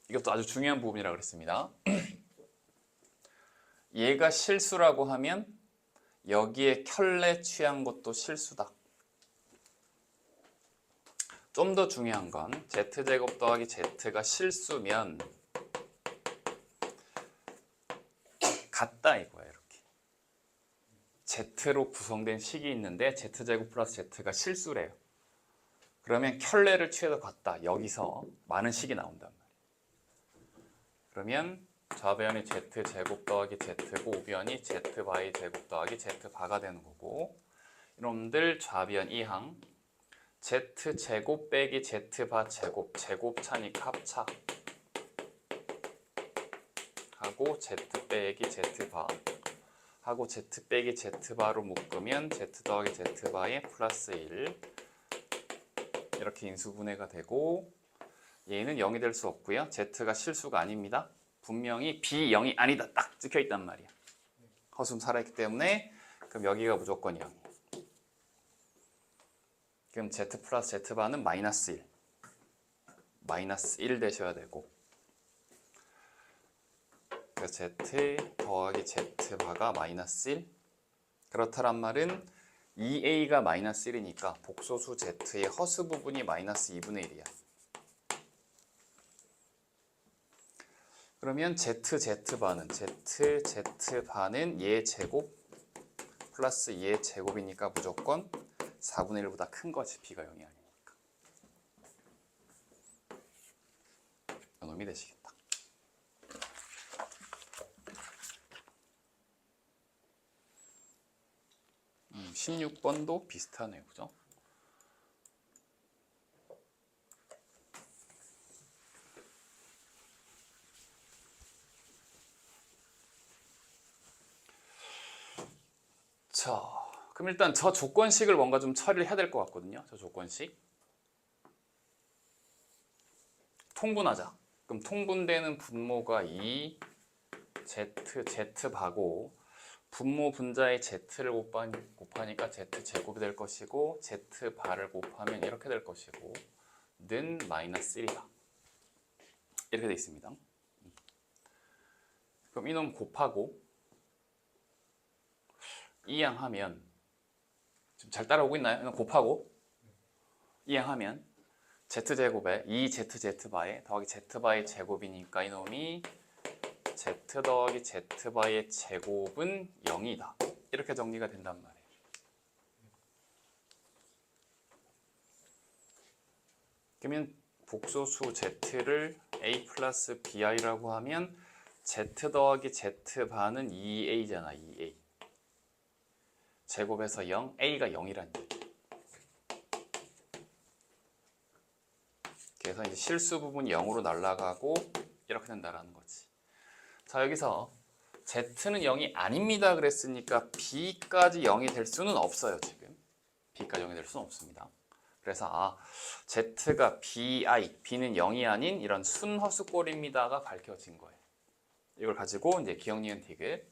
이것도 아주 중요한 부분이라고 그랬습니다. 얘가 실수라고 하면 여기에 켤레 취한 것도 실수다. 좀 더 중요한 건 Z제곱 더하기 Z가 실수면 같다 이거야. 이렇게 Z로 구성된 식이 있는데 Z제곱 플러스 Z가 실수래요. 그러면 켤레를 취해도 같다. 여기서 많은 식이 나온단 말이에요. 그러면 좌변이 Z제곱 더하기 Z고 우변이 Z바의 제곱 더하기 Z바가 되는 거고 이놈들 좌변 2항 Z제곱 빼기 Z바 제곱 제곱차니까 합차 하고 Z 빼기 Z바 하고 Z 빼기 Z바로 묶으면 Z 더하기 Z바의 플러스 1 이렇게 인수분해가 되고 얘는 0이 될 수 없고요. Z가 실수가 아닙니다. 분명히 B0이 아니다. 딱 찍혀 있단 말이야. 허수는 살아있기 때문에 그럼 여기가 무조건 0. 그럼 Z 플러스 Z바는 마이너스 1. 마이너스 1 되셔야 되고 그래서 Z 더하기 Z바가 마이너스 1. 그렇다란 말은 2A가 마이너스 1이니까 복소수 Z의 허수 부분이 마이너스 2분의 1이야. 그러면 ZZ반은 얘 제곱 플러스 얘 제곱이니까 무조건 4분의 1보다 큰 거지. b가 0이 아니니까. 이놈이 되시겠다. 16번도 비슷하네요. 그죠? 자, 그럼 일단 저 조건식을 뭔가 좀 처리를 해야 될 것 같거든요. 저 조건식. 통분하자. 그럼 통분되는 분모가 2 z바고 분모 분자의 z를 곱하니까 z제곱이 될 것이고 z바를 곱하면 이렇게 될 것이고 는 마이너스 1이다. 이렇게 돼 있습니다. 그럼 이놈 곱하고 이항하면 지금 잘 따라오고 있나요? 이놈 곱하고 이항하면 z제곱에 2z바에 더하기 z바의 제곱이니까 이놈이 z 더하기 z바의 제곱은 0이다. 이렇게 정리가 된단 말이에요. 그러면 복소수 z를 a 플러스 bi라고 하면 z 더하기 z바는 2a잖아. 2a. 제곱에서 0, a가 0이란 얘기. 그래서 이제 실수 부분이 0으로 날아가고 이렇게 된다라는 거지. 자, 여기서 z는 0이 아닙니다 그랬으니까 b까지 0이 될 수는 없어요. 지금 b까지 0이 될 수는 없습니다. 그래서 z가 b는 0이 아닌 이런 순허수꼴입니다가 밝혀진 거예요. 이걸 가지고 이제 기억, 니은, 디귿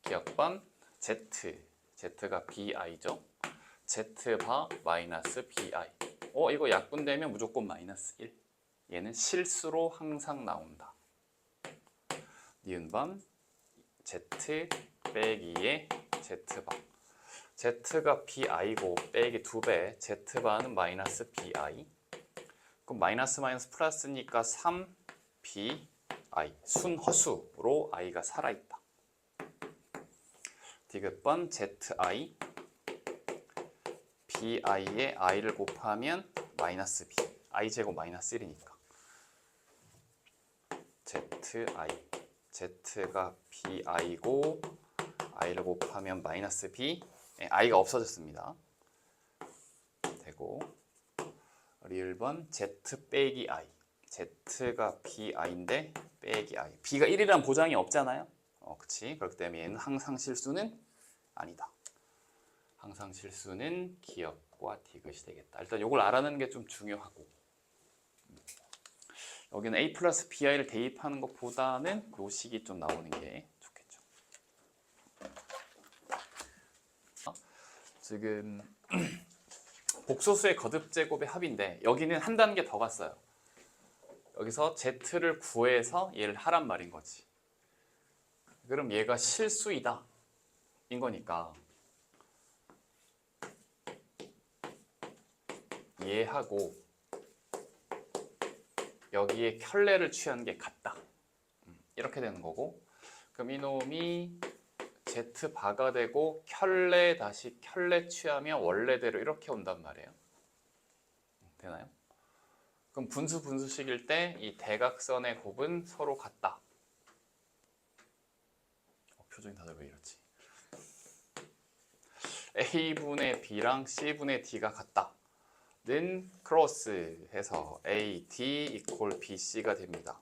기억번 z가 bi죠. z바 마이너스 bi. 이거 약분되면 무조건 마이너스 1. 얘는 실수로 항상 나온다. 니은번 z 빼기 2의 z바. z가 bi고 빼기 2배, z바는 마이너스 bi. 그럼 마이너스 마이너스 플러스니까 3bi. 순허수로 i가 살아있다. 디귿번 zi bi에 i를 곱하면 마이너스 b. i제곱 마이너스 1이니까. z가 bi고 i를 곱하면 마이너스 b. i가 없어졌습니다. 되고 리을번 z 빼기 i. z가 bi인데 빼기 i. b가 1이란 보장이 없잖아요. 그치? 그렇기 때문에 얘는 항상 실수는 아니다. 항상 실수는 기억과 디귿이 되겠다. 일단 이걸 알아내는 게 좀 중요하고 여기는 a 플러스 bi를 대입하는 것보다는 요 식이 좀 나오는 게 좋겠죠. 지금 복소수의 거듭제곱의 합인데 여기는 한 단계 더 갔어요. 여기서 z를 구해서 얘를 하란 말인 거지. 그럼 얘가 실수이다 인 거니까 얘하고 여기에 켤레를 취한 게 같다. 이렇게 되는 거고 그럼 이놈이 z바가 되고 켤레 다시 켤레 취하면 원래대로 이렇게 온단 말이에요. 되나요? 그럼 분수식일 때 이 대각선의 곱은 서로 같다. 표정이 다들 왜 이렇지? a분의 b랑 c분의 d가 같다. 는 크로스 해서 AD 이퀄 BC가 됩니다.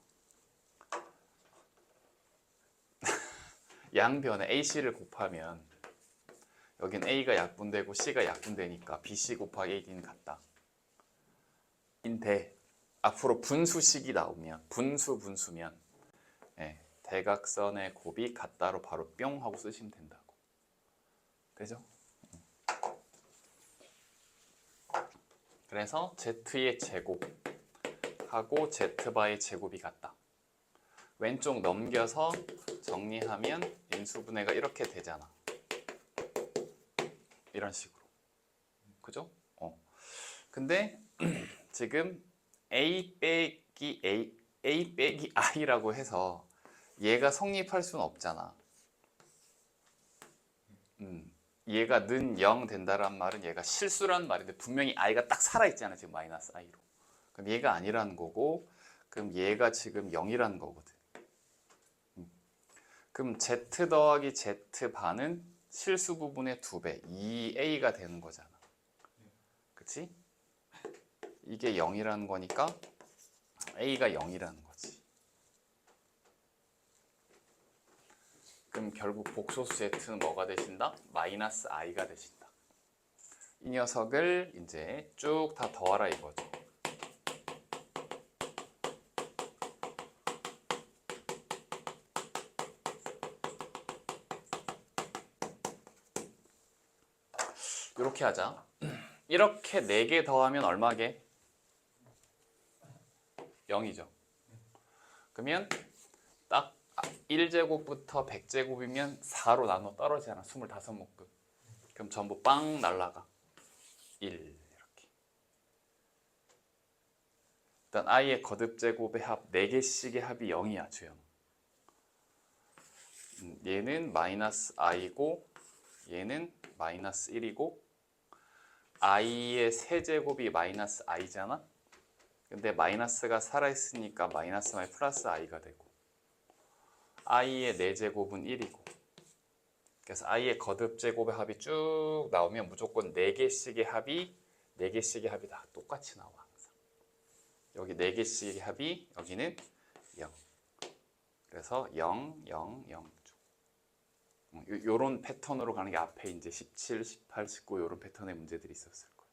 양변에 AC를 곱하면 여긴 A가 약분되고 C가 약분되니까 BC 곱하기 AD는 같다. 인데 앞으로 분수식이 나오면 분수면 대각선의 곱이 같다로 바로 뿅 하고 쓰시면 된다고. 되죠? 그래서 z의 제곱하고 z바의 제곱이 같다. 왼쪽 넘겨서 정리하면 인수분해가 이렇게 되잖아. 이런 식으로. 그죠? 근데 지금 a 빼기 i라고 해서 얘가 성립할 수는 없잖아. 얘가 는 0 된다란 말은 얘가 실수란 말인데 분명히 i가 딱 살아있잖아 지금 마이너스 i로. 그럼 얘가 아니라는 거고 그럼 얘가 지금 0이라는 거거든. 그럼 z 더하기 z 반은 실수 부분의 2배 2a가 되는 거잖아. 그치? 이게 0이라는 거니까 a가 0이라는 거지. 그럼 결국 복소수 z는 뭐가 되신다? 마이너스 i가 되신다. 이 녀석을 이제 쭉 다 더하라 이거죠. 이렇게 하자. 이렇게 4개 더하면 얼마게? 0이죠. 그러면 딱 1제곱부터 100제곱이면 4로 나눠 떨어지잖아. 25묶음. 그럼 전부 빵 날라가. 1 이렇게. 일단 i의 거듭제곱의 합 4개씩의 합이 0이야. 주형. 얘는 마이너스 i고 얘는 마이너스 1이고 i의 세제곱이 마이너스 i잖아. 근데 마이너스가 살아있으니까 마이너스 마이 플러스 i가 되고 i의 4제곱은 1이고 그래서 i의 거듭제곱의 합이 쭉 나오면 무조건 4개씩의 합이 다 똑같이 나와 항상. 여기 4개씩의 합이 여기는 0. 그래서 0, 0, 0 요런 패턴으로 가는 게 앞에 이제 17, 18, 19 요런 패턴의 문제들이 있었을 거야.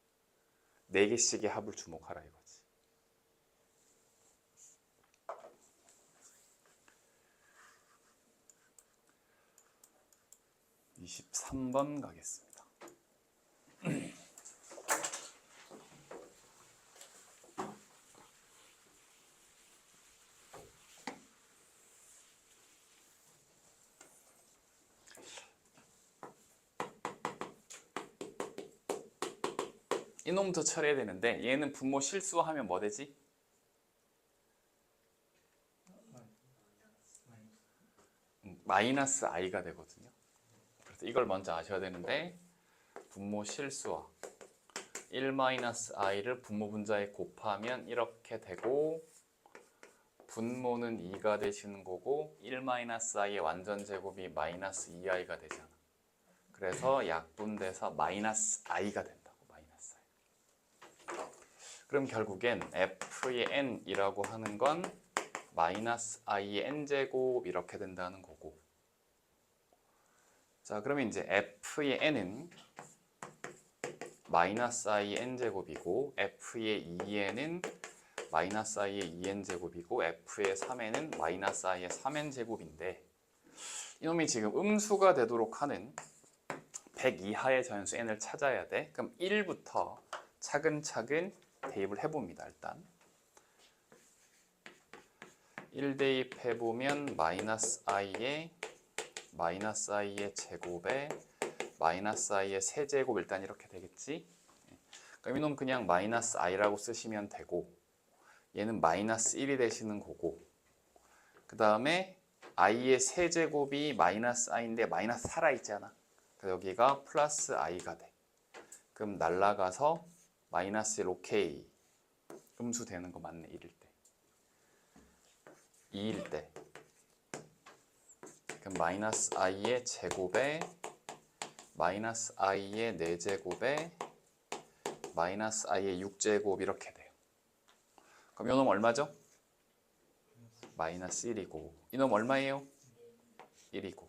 4개씩의 합을 주목하라 이거지. (23번) 가겠습니다. 이놈부터 처리해야 되는데 얘는 분모 실수하면 뭐 되지? 마이너스 i가 되거든요. 그래서 이걸 먼저 아셔야 되는데 분모 실수와 1-i를 분모 분자에 곱하면 이렇게 되고 분모는 2가 되시는 거고 1-i의 완전 제곱이 마이너스 2i가 되잖아. 그래서 약분돼서 마이너스 i가 된다고. 마이너스 i. 그럼 결국엔 f의 n이라고 하는 건 마이너스 i의 n제곱 이렇게 된다는 거고. 자, 그러면 이제 f의 n은 마이너스 i의 n제곱이고 f의 2n은 마이너스 i의 2n제곱이고 f의 3n은 마이너스 i의 3n제곱인데 이놈이 지금 음수가 되도록 하는 100 이하의 자연수 n을 찾아야 돼. 그럼 1부터 차근차근 대입을 해봅니다. 일단 1 대입해보면 마이너스 i의 제곱에 마이너스 i의 세제곱 일단 이렇게 되겠지. 그럼 이놈 그냥 마이너스 i라고 쓰시면 되고 얘는 마이너스 1이 되시는 거고 그 다음에 i의 세제곱이 마이너스 i인데 마이너스 살아있잖아. 그래서 여기가 플러스 i가 돼. 그럼 날라가서 마이너스 1 오케이. 음수 되는 거 맞네. 1일 때 2일 때 그럼 마이너스 i의 제곱에 마이너스 i의 4제곱에 마이너스 i의 6제곱 이렇게 돼요. 그럼 이놈 얼마죠? 마이너스 1이고 이놈 얼마예요? 1이고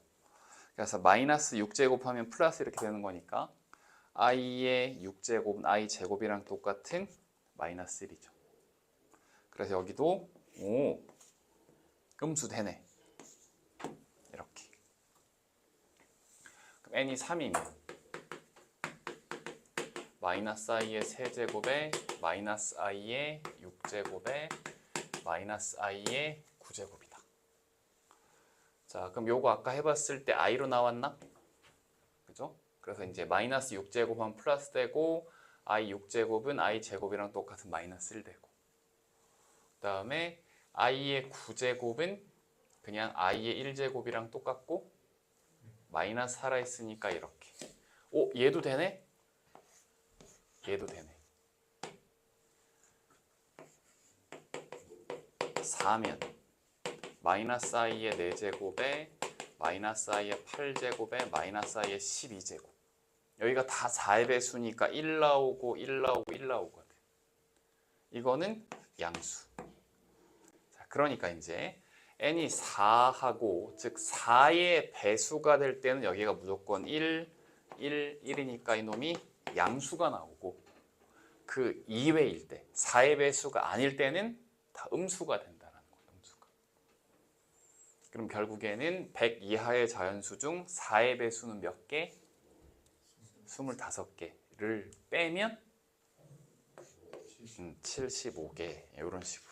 그래서 마이너스 6제곱 하면 플러스 이렇게 되는 거니까 i의 6제곱은 i 제곱이랑 똑같은 마이너스 1이죠. 그래서 여기도 오 음수 되네. 이렇게. 그럼 n이 3이면 마이너스 i의 세제곱에 마이너스 i의 6제곱에 마이너스 i의 9제곱이다. 자, 그럼 요거 아까 해봤을 때 i로 나왔나? 그죠? 그래서 이제 마이너스 6제곱하면 플러스 되고 i 6제곱은 i 제곱이랑 똑같은 마이너스 1 되고 그 다음에 i의 9제곱은 그냥 i의 1제곱이랑 똑같고 마이너스 살아있으니까 이렇게. 오, 얘도 되네? 얘도 되네. 4면 마이너스 i의 4제곱에 마이너스 i의 8제곱에 마이너스 i의 12제곱. 여기가 다 4의 배수니까 1 나오고 1 나오고 1 나오거든. 이거는 양수. 자, 그러니까 이제 n이 4하고 즉 4의 배수가 될 때는 여기가 무조건 1, 1, 1이니까 이놈이 양수가 나오고 그 이외일 때 4의 배수가 아닐 때는 다 음수가 된다는 거예요. 음수가. 그럼 결국에는 100 이하의 자연수 중 4의 배수는 몇 개? 25개를 빼면 75개 이런 식으로.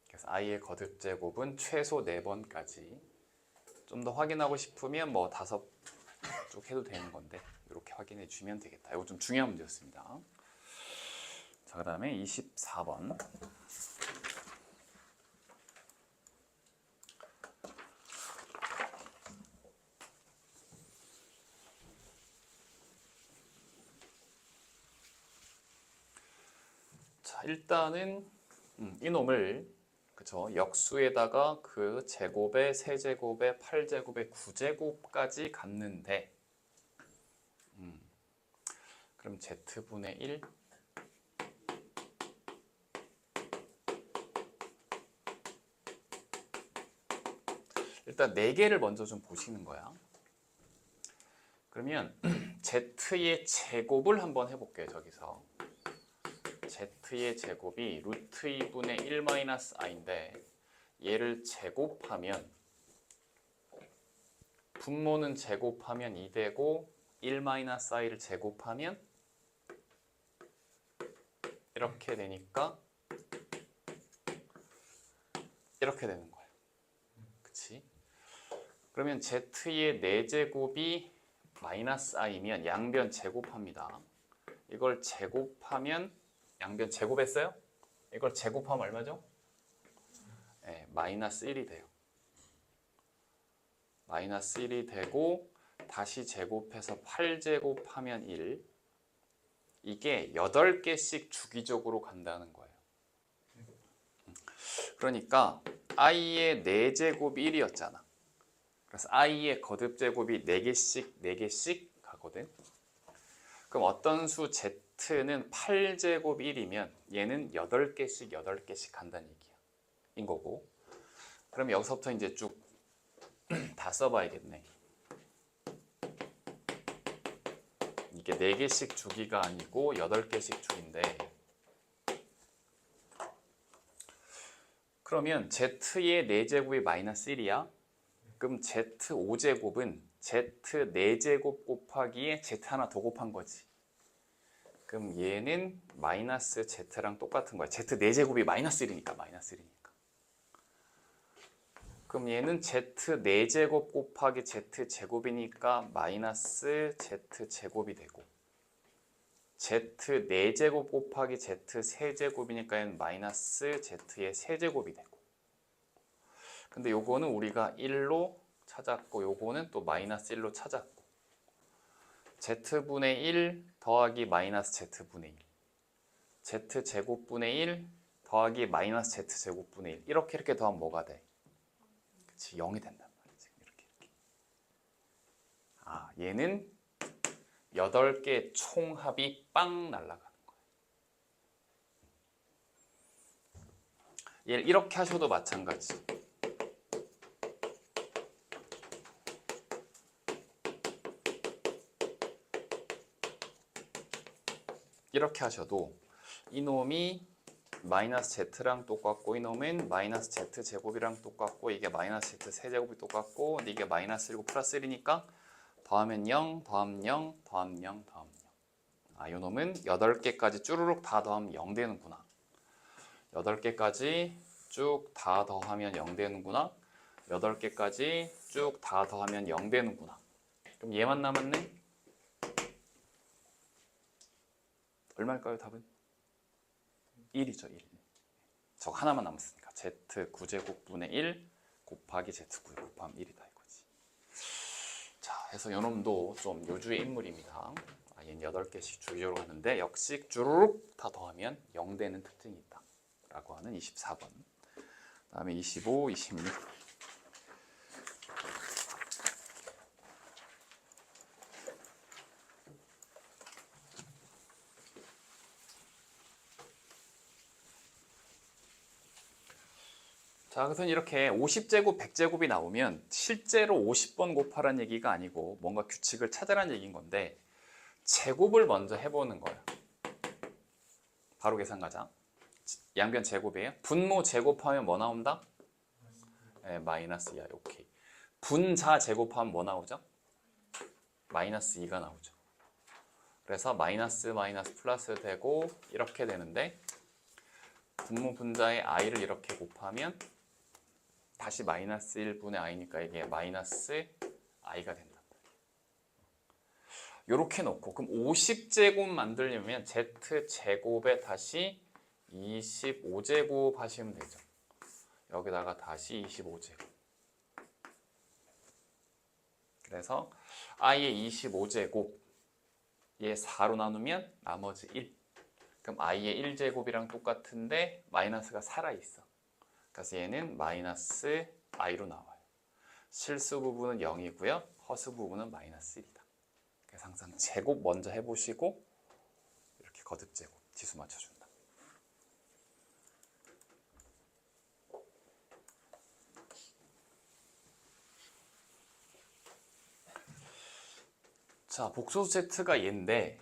그래서 i의 거듭 제곱은 최소 4번까지. 좀 더 확인하고 싶으면 뭐 5쭉 해도 되는 건데 이렇게 확인해 주면 되겠다. 이거 좀 중요한 문제였습니다. 자, 그다음에 24번. 자, 일단은 이놈을 그쵸 역수에다가 그 제곱에 세제곱에 8제곱에 9제곱까지 갔는데 그럼 z분의 1 일단 4개를 먼저 좀 보시는 거야. 그러면 z의 제곱을 한번 해볼게요. 저기서 z의 제곱이 루트 2분의 1 마이너스 i인데 얘를 제곱하면 분모는 제곱하면 2 되고 1 마이너스 i를 제곱하면 이렇게 되니까 이렇게 되는 거예요. 그치? 그러면 z의 4제곱이 마이너스 i면 양변 제곱합니다. 이걸 제곱하면 양변 제곱했어요? 이걸 제곱하면 얼마죠? 네, 마이너스 1이 돼요. 마이너스 1이 되고 다시 제곱해서 8제곱하면 1. 이게 8개씩 주기적으로 간다는 거예요. 그러니까 i의 4제곱이 1이었잖아. 그래서 i의 거듭 제곱이 4개씩 가거든. 그럼 어떤 수 z는 8제곱 1이면 얘는 8개씩 간다는 얘기야. 인 거고. 그럼 여기서부터 이제 쭉 다 써봐야겠네. 이게 4개씩 주기가 아니고 8개씩 주기인데 그러면 z의 4제곱이 마이너스 1이야. 그럼 z 5제곱은 z 4제곱 곱하기에 z 하나 더 곱한 거지. 그럼 얘는 마이너스 z랑 똑같은 거야. z 4제곱이 마이너스 1이니까 마이너스 1이니까. 그럼 얘는 z 4제곱 곱하기 z 제곱이니까 마이너스 z 제곱이 되고 z 4제곱 곱하기 z 세제곱이니까 얘는 마이너스 z의 세제곱이 되고 근데 요거는 우리가 1로 찾았고 요거는 또 마이너스 1로 찾았고 z분의 1 더하기 마이너스 z분의 1 z제곱분의 1 더하기 마이너스 z제곱분의 1 이렇게 더하면 뭐가 돼? 그치 0이 된단 말이지. 이렇게. 아 얘는 8개 총합이 빵 날아가는 거예요. 얘를 이렇게 하셔도 마찬가지. 이렇게 하셔도 이놈이 마이너스 z랑 똑같고 이놈은 마이너스 z 제곱이랑 똑같고 이게 마이너스 z 세제곱이 똑같고 근데 이게 마이너스 1이고 플러스 1이니까 더하면 0, 더하면 0, 더하면 0, 더하면 0. 아, 이놈은 8개까지 쭈루룩 다 더하면 0 되는구나. 8개까지 쭉 다 더하면 0 되는구나. 8개까지 쭉 다 더하면 0 되는구나. 그럼 얘만 남았네? 얼마일까요, 답은? 1이죠, 1. 저거 하나만 남았으니까. Z 9제곱분의 1 곱하기 Z 9 곱하면 1이다 이거지. 자, 그래서 요놈도 좀 요주의 인물입니다. 얘는 8개씩 주기적으로 하는데 역시 주르륵 다 더하면 0 되는 특징이 있다 라고 하는 24번. 다음에 25, 26. 자, 그래서 이렇게 50제곱, 100제곱이 나오면 실제로 50번 곱하라는 얘기가 아니고 뭔가 규칙을 찾으라는 얘기인 건데 제곱을 먼저 해보는 거예요. 바로 계산 가자. 양변 제곱이에요. 분모 제곱하면 뭐 나온다? 네, 마이너스 2야. 오케이. 분자 제곱하면 뭐 나오죠? 마이너스 2가 나오죠. 그래서 마이너스 플러스 되고 이렇게 되는데 분모 분자의 i를 이렇게 곱하면 다시 마이너스 1분의 i니까 이게 마이너스 i가 된다. 이렇게 놓고 그럼 50제곱 만들려면 z제곱에 다시 25제곱 하시면 되죠. 여기다가 다시 25제곱. 그래서 i의 25제곱 얘 4로 나누면 나머지 1. 그럼 i의 1제곱이랑 똑같은데 마이너스가 살아있어. 그래서 얘는 마이너스 i로 나와요. 실수 부분은 0이고요. 허수 부분은 마이너스 1이다. 그래서 항상 제곱 먼저 해보시고 이렇게 거듭제곱 지수 맞춰준다. 자, 복소수 z가 얘인데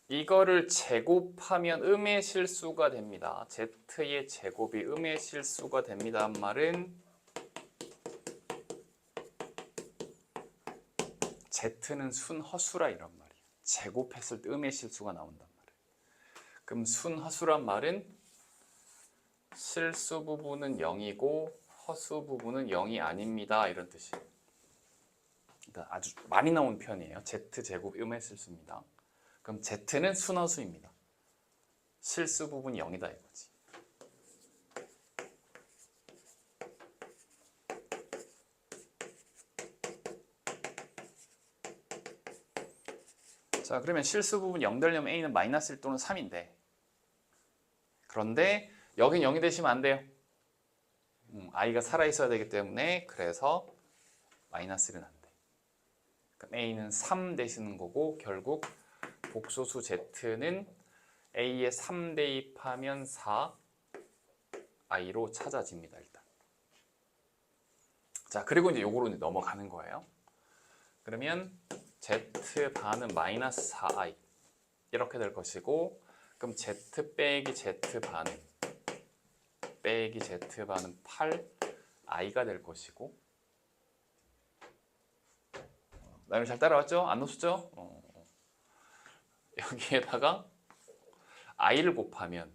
이거를 제곱하면 음의 실수가 됩니다. z의 제곱이 음의 실수가 됩니다. 한 말은 z는 순허수라 이런 말이에요. 제곱했을 때 음의 실수가 나온단 말이에요. 그럼 순허수란 말은 실수 부분은 0이고 허수 부분은 0이 아닙니다. 이런 뜻이에요. 그러니까 아주 많이 나온 편이에요. z제곱 음의 실수입니다. 그럼 z는 순허수입니다. 실수 부분이 0이다 이거지. 자, 그러면 실수 부분 0 되려면 a는 마이너스 1 또는 3인데 그런데 여긴 0이 되시면 안 돼요. i가 살아있어야 되기 때문에 그래서 마이너스 1은 안 돼. 그럼 a는 3 되시는 거고 결국 복소수 z는 a에 3 대입하면 4 i로 찾아집니다. 일단. 자, 그리고 이제 요거로 넘어가는 거예요. 그러면 z반은 마이너스 4i 이렇게 될 것이고 그럼 z 빼기 z반은 8i가 될 것이고 나름 잘 따라왔죠? 안 놓쳤죠? 여기에다가 i를 곱하면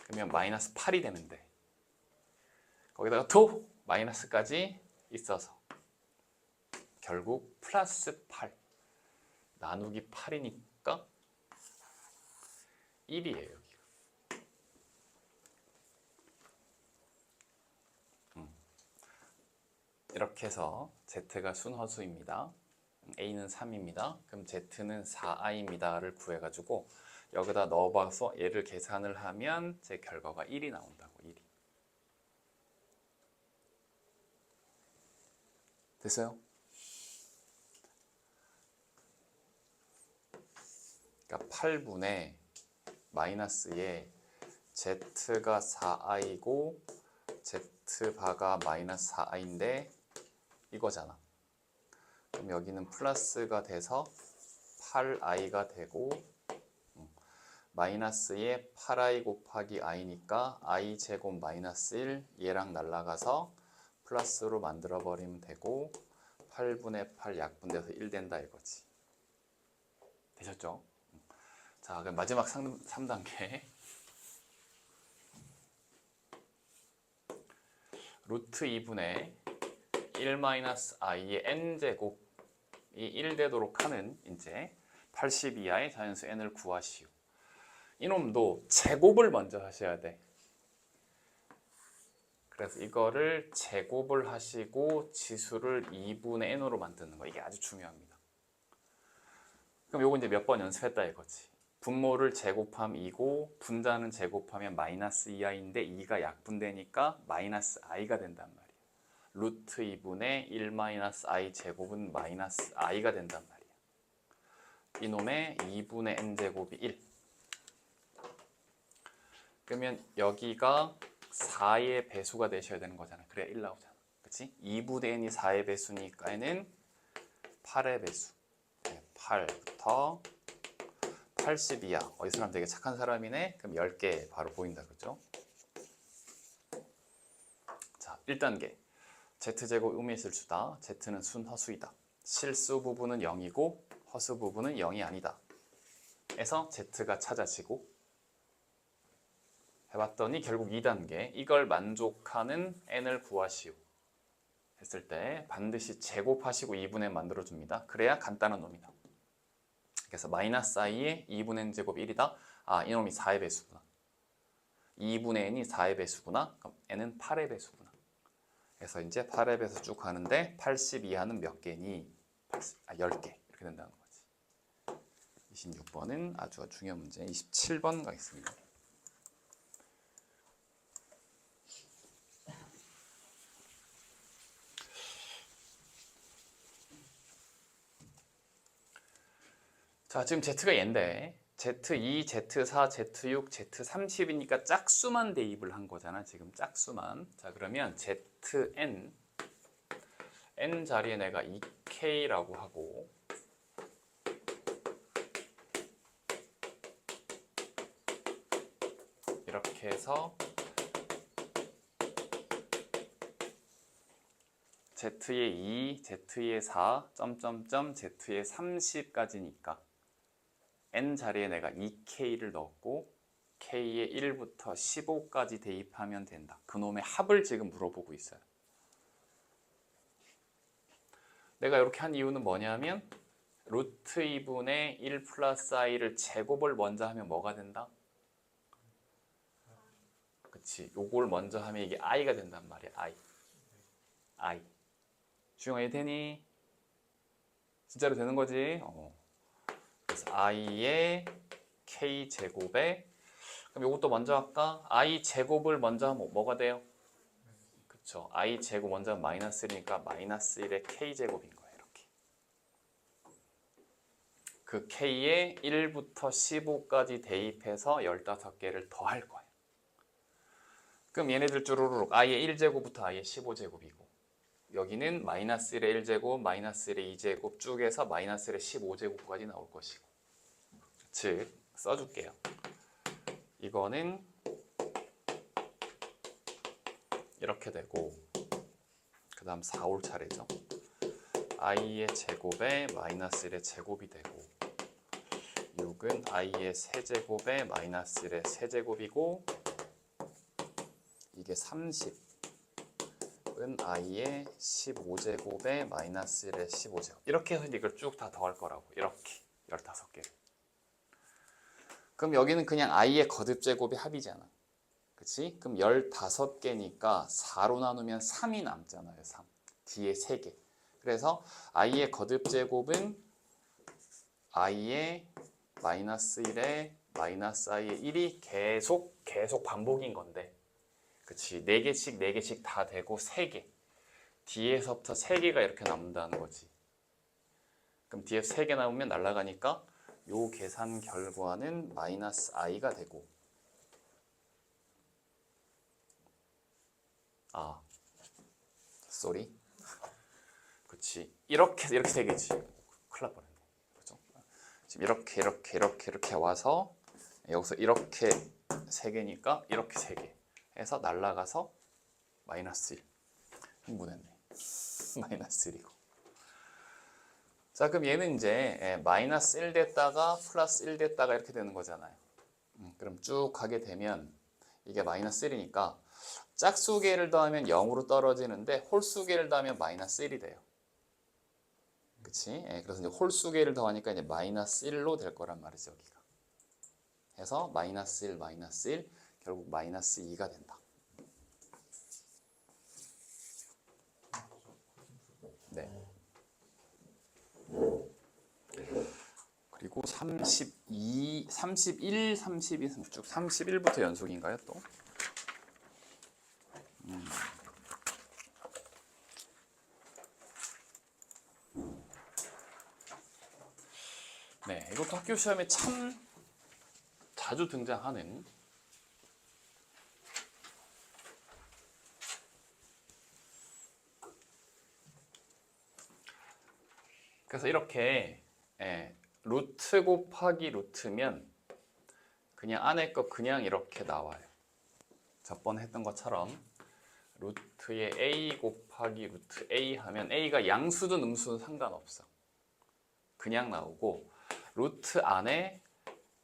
그러면 마이너스 8이 되는데 거기다가 또 마이너스까지 있어서 결국 플러스 8 나누기 8이니까 1이에요. 여기가. 이렇게 해서 z가 순허수입니다. a는 3입니다. 그럼 z는 4i입니다를 구해가지고 여기다 넣어봐서 얘를 계산을 하면 제 결과가 1이 나온다고. 1이. 됐어요? 그러니까 8분의 마이너스에 z가 4i고 z바가 마이너스 4i인데 이거잖아. 그럼 여기는 플러스가 돼서 8i가 되고 마이너스에 8i 곱하기 i니까 i 제곱 마이너스 1 얘랑 날라가서 플러스로 만들어 버리면 되고 8분의 8 약분돼서 1 된다 이거지. 되셨죠? 자, 그럼 마지막 3단계 루트 2분의 1-i의 n제곱이 1 되도록 하는 이제 80 이하의 자연수 n을 구하시오. 이놈도 제곱을 먼저 하셔야 돼. 그래서 이거를 제곱을 하시고 지수를 2분의 n으로 만드는 거 이게 아주 중요합니다. 그럼 요거 이제 몇 번 연습했다 이거지. 분모를 제곱하면 2고 분자는 제곱하면 마이너스 2i인데 2가 약분되니까 마이너스 i가 된단 말이야. 루트 2분의 1 마이너스 i 제곱은 마이너스 i가 된단 말이야. 이놈의 2분의 n 제곱이 1. 그러면 여기가 4의 배수가 되셔야 되는 거잖아. 그래야 1 나오잖아. 그치? 2분의 n이 4의 배수니까 n은 8의 배수. 8부터 82야. 이 사람 되게 착한 사람이네. 그럼 10개 바로 보인다. 그죠? 자, 1단계. z제곱 의미 있을 수다. z는 순허수이다. 실수 부분은 0이고 허수 부분은 0이 아니다. 에서 z가 찾아지고 해봤더니 결국 2단계. 이걸 만족하는 n을 구하시오. 했을 때 반드시 제곱하시고 2분의 n 만들어줍니다. 그래야 간단한 놈이다. 그래서 마이너스 i의 2분의 n 제곱 1이다. 아, 이놈이 4의 배수구나. 2분의 n이 4의 배수구나. 그럼 n은 8의 배수구나. 그래서 이제 8의 배수 쭉 가는데 80 이하는 몇 개니? 10개. 이렇게 된다는 거지. 26번은 아주 중요한 문제. 27번 가겠습니다. 자, 지금 Z가 얘인데 Z2, Z4, Z6, Z30이니까 짝수만 대입을 한 거잖아. 지금 짝수만. 자, 그러면 Zn n 자리에 내가 2K라고 하고 이렇게 해서 Z의 2, Z의 4, 점점점 Z의 30까지니까 n 자리에 내가 2K를 넣었고 K의 1부터 15까지 대입하면 된다. 그놈의 합을 지금 물어보고 있어요. 내가 이렇게 한 이유는 뭐냐면 루트 2분의 1 플러스 i를 제곱을 먼저 하면 뭐가 된다? 그치, 요걸 먼저 하면 이게 i가 된단 말이야. i. 주영아, 얘 되니? 진짜로 되는 거지? 그래서 i의 k 제곱에 그럼 이것도 먼저 할까? i 제곱을 먼저 하면 뭐가 돼요? 그쵸. i 제곱 먼저 하면 마이너스 1이니까 마이너스 1의 k 제곱인 거예요. 이렇게. 그 k에 1부터 15까지 대입해서 15개를 더 할 거예요. 그럼 얘네들 쭈루룩 i의 1제곱부터 i의 15제곱이고 여기는 마이너스 1의 1제곱, 마이너스 1의 2제곱 쭉 해서 마이너스 1의 15제곱까지 나올 것이고 즉 써줄게요. 이거는 이렇게 되고 그 다음 4올 차례죠. i의 제곱에 마이너스 1의 제곱이 되고 6은 i의 세제곱에 마이너스 1의 세제곱이고 이게 30은 i의 15제곱에 마이너스 1의 15제곱 이렇게 해서 이걸 쭉 다 더할 거라고. 이렇게 15개를. 그럼 여기는 그냥 i의 거듭제곱이 합이잖아. 그치? 그럼 15개니까 4로 나누면 3이 남잖아요. 3. 뒤에 3개. 그래서 i의 거듭제곱은 i의 마이너스 1에 마이너스 i의 1이 계속 반복인 건데 그치? 4개씩 다 되고 3개. 뒤에서부터 3개가 이렇게 남는다는 거지. 그럼 뒤에서 3개 남으면 날아가니까 요 계산 결과는 마이너스 i가 되고 쏘리. 그치. 이렇게 되겠지. 큰일 날 뻔했네. 그죠? 지금 이렇게 와서 여기서 이렇게 3개니까 이렇게 3개 해서 날아가서 마이너스 1. 흥분했네. 마이너스 1이고. 자, 그럼 얘는 이제 마이너스 1 됐다가 플러스 1 됐다가 이렇게 되는 거잖아요. 그럼 쭉 가게 되면 이게 마이너스 1이니까 짝수 개를 더하면 0으로 떨어지는데 홀수 개를 더하면 마이너스 1이 돼요. 그치? 그래서 이제 홀수 개를 더하니까 이제 마이너스 1로 될 거란 말이죠, 여기가. 해서 마이너스 1, 마이너스 1, 결국 마이너스 2가 된다. 그리고 32, 31, 32, 쭉 31부터 연속인가요 또? 네, 이것도 학교 시험에 참 자주 등장하는 그래서 이렇게 루트 곱하기 루트면 그냥 안에 거 그냥 이렇게 나와요. 저번에 했던 것처럼 루트에 a 곱하기 루트 a 하면 a가 양수든 음수든 상관없어. 그냥 나오고 루트 안에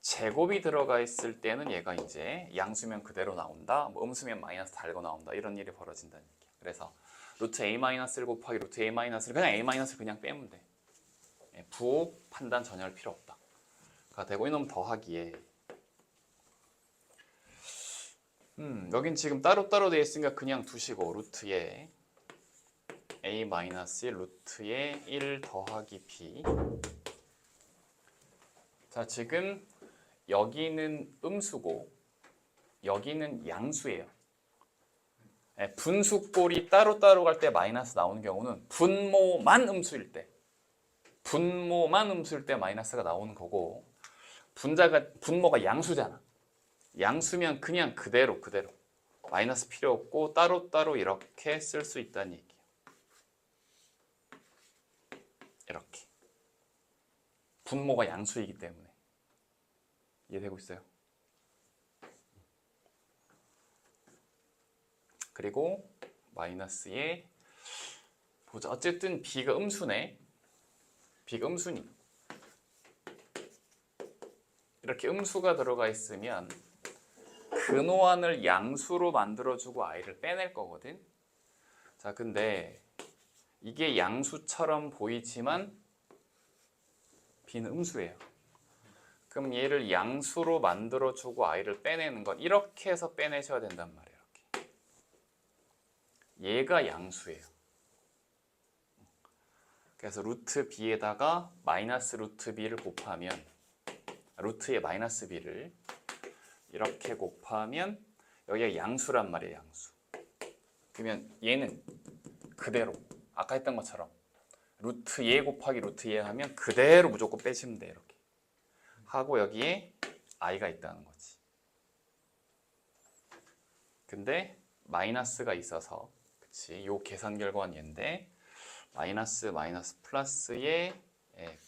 제곱이 들어가 있을 때는 얘가 이제 양수면 그대로 나온다. 뭐 음수면 마이너스 달고 나온다. 이런 일이 벌어진다는 얘기야. 그래서 루트 a-1 곱하기 루트 a-를 그냥 a-를 그냥 빼면 돼. 부호 판단 전혀 할 필요 없다. 가 되고 이놈 더하기에 여긴 지금 따로따로 되어 있으니까 그냥 두시고 루트에 a-1 루트에 1 더하기 b. 자, 지금 여기는 음수고 여기는 양수예요. 분수꼴이 따로따로 갈 때 마이너스 나오는 경우는 분모만 음수일 때 마이너스가 나오는 거고 분모가 양수잖아. 양수면 그냥 그대로 마이너스 필요 없고 따로따로 이렇게 쓸 수 있다는 얘기예요. 이렇게 분모가 양수이기 때문에 이해되고 있어요? 그리고 마이너스에 보자. 어쨌든 b가 음수네. b가 음수니 이렇게 음수가 들어가 있으면 근호안을 양수로 만들어주고 i를 빼낼 거거든. 자, 근데 이게 양수처럼 보이지만 b는 음수예요. 그럼 얘를 양수로 만들어주고 i를 빼내는 건 이렇게 해서 빼내셔야 된단 말이에요. 이렇게. 얘가 양수예요. 그래서 루트 b에다가 마이너스 루트 b를 곱하면 루트의 마이너스 b를 이렇게 곱하면 여기가 양수란 말이에요. 양수. 그러면 얘는 그대로 아까 했던 것처럼 루트 예 곱하기 루트 예 하면 그대로 무조건 빼시면 돼요. 이렇게 하고 여기에 i가 있다는 거지. 근데 마이너스가 있어서 그치? 요 계산 결과는 얘인데 마이너스 플러스의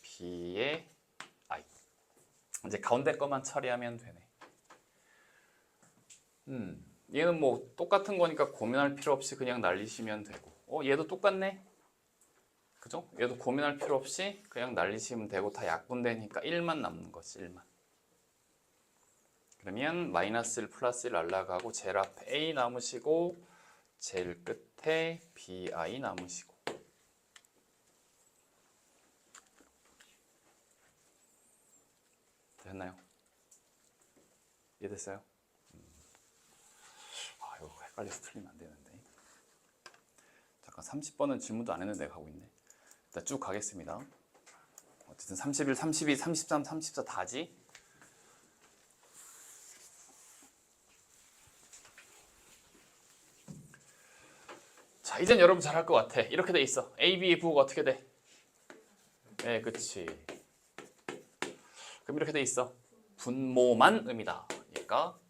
b의 i. 이제 가운데 것만 처리하면 되네. 얘는 뭐 똑같은 거니까 고민할 필요 없이 그냥 날리시면 되고 얘도 똑같네. 그죠? 얘도 고민할 필요 없이 그냥 날리시면 되고 다 약분되니까 1만 남는 거지. 1만. 그러면 마이너스 1 플러스 1 날라가고 제일 앞에 a 남으시고 제일 끝에 bi 남으시고 됐나요? 이해됐어요? 이거 헷갈려서 틀리면 안 되는데. 잠깐 30번은 질문도 안 했는데 가고 있네. 일단 쭉 가겠습니다. 어쨌든 31, 32, 33, 34 다지. 자, 이젠 여러분 잘할 것 같아. 이렇게 돼 있어. A, B의 부호가 어떻게 돼? 네, 그치. 그럼 이렇게 돼 있어. 분모만 음이다. 그러니까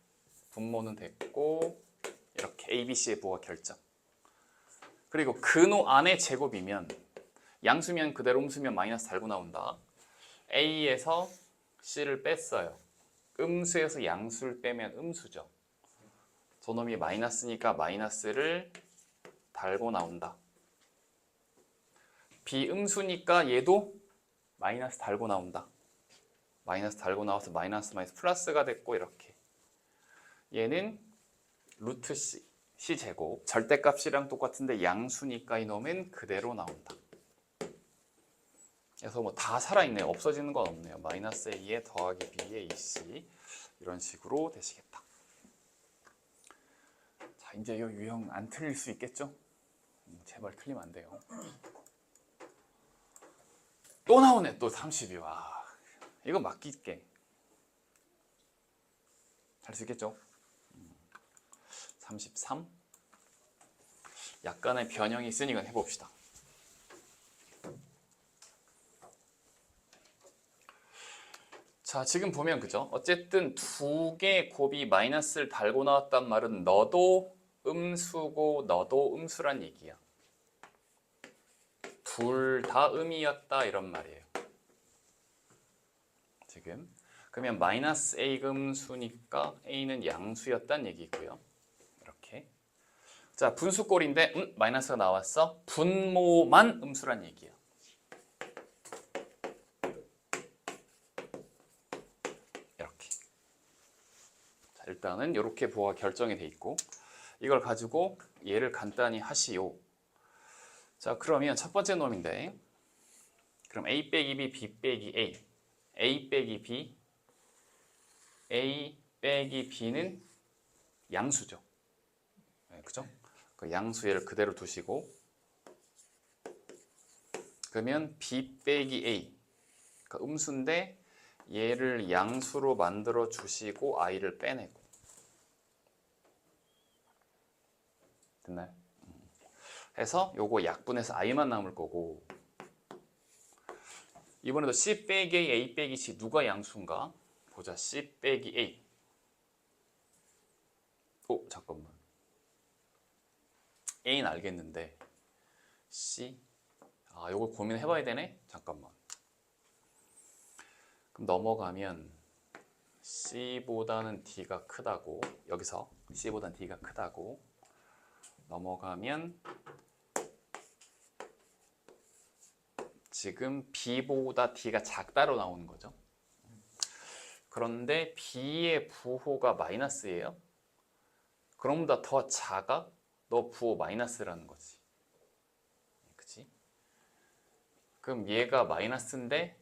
분모는 됐고 이렇게 A, B, C의 부호가 결정. 그리고 근호 안에 제곱이면 양수면 그대로 음수면 마이너스 달고 나온다. A에서 C를 뺐어요. 음수에서 양수를 빼면 음수죠. 저놈이 마이너스니까 마이너스를 달고 나온다. 비음수니까 얘도 마이너스 달고 나온다. 마이너스 달고 나와서 마이너스 플러스가 됐고 이렇게. 얘는 루트 C 제곱 절대값이랑 똑같은데 양수니까 이놈은 그대로 나온다. 그래서 뭐 다 살아있네요. 없어지는 건 없네요. 마이너스 A에 더하기 B에 AC 이런 식으로 되시겠다. 자, 이제 이 유형 안 틀릴 수 있겠죠? 제발 틀리면 안 돼요. 또 나오네. 또 32. 와, 이거 맡길게. 할 수 있겠죠? 33. 약간의 변형이 있으니까 해봅시다. 자, 지금 보면 그죠? 어쨌든 두 개의 곱이 마이너스를 달고 나왔단 말은 너도 음수고 너도 음수란 얘기야. 둘 다 음이었다 이런 말이에요. 지금 그러면 마이너스 A가 음수니까 A는 양수였단 얘기고요. 이렇게. 자, 분수꼴인데 마이너스가 나왔어. 분모만 음수란 얘기야. 이렇게. 자, 일단은 이렇게 부호가 결정이 돼 있고 이걸 가지고 얘를 간단히 하시오. 자, 그러면 첫 번째 놈인데 그럼 A 빼기 B, B 빼기 A, A 빼기 B, A 빼기 B는 양수죠. 네, 그죠? 그 양수 얘를 그대로 두시고 그러면 B 빼기 A 그 음수인데 얘를 양수로 만들어 주시고 I를 빼내고 됐나요? 해서 요거 약분해서 I만 남을 거고 이번에도 C 빼기 A, A 빼기 C 누가 양수인가? 보자. C 빼기 A. 오, 잠깐만. A는 알겠는데 C? 아, 요걸 고민해봐야 되네? 잠깐만. 그럼 넘어가면 C보다는 D가 크다고 여기서 C보다는 D가 크다고 넘어가면 지금 B보다 D가 작다로 나오는 거죠. 그런데 B의 부호가 마이너스예요. 그럼보다 더 작아? 너 부호 마이너스라는 거지. 그치? 그럼 얘가 마이너스인데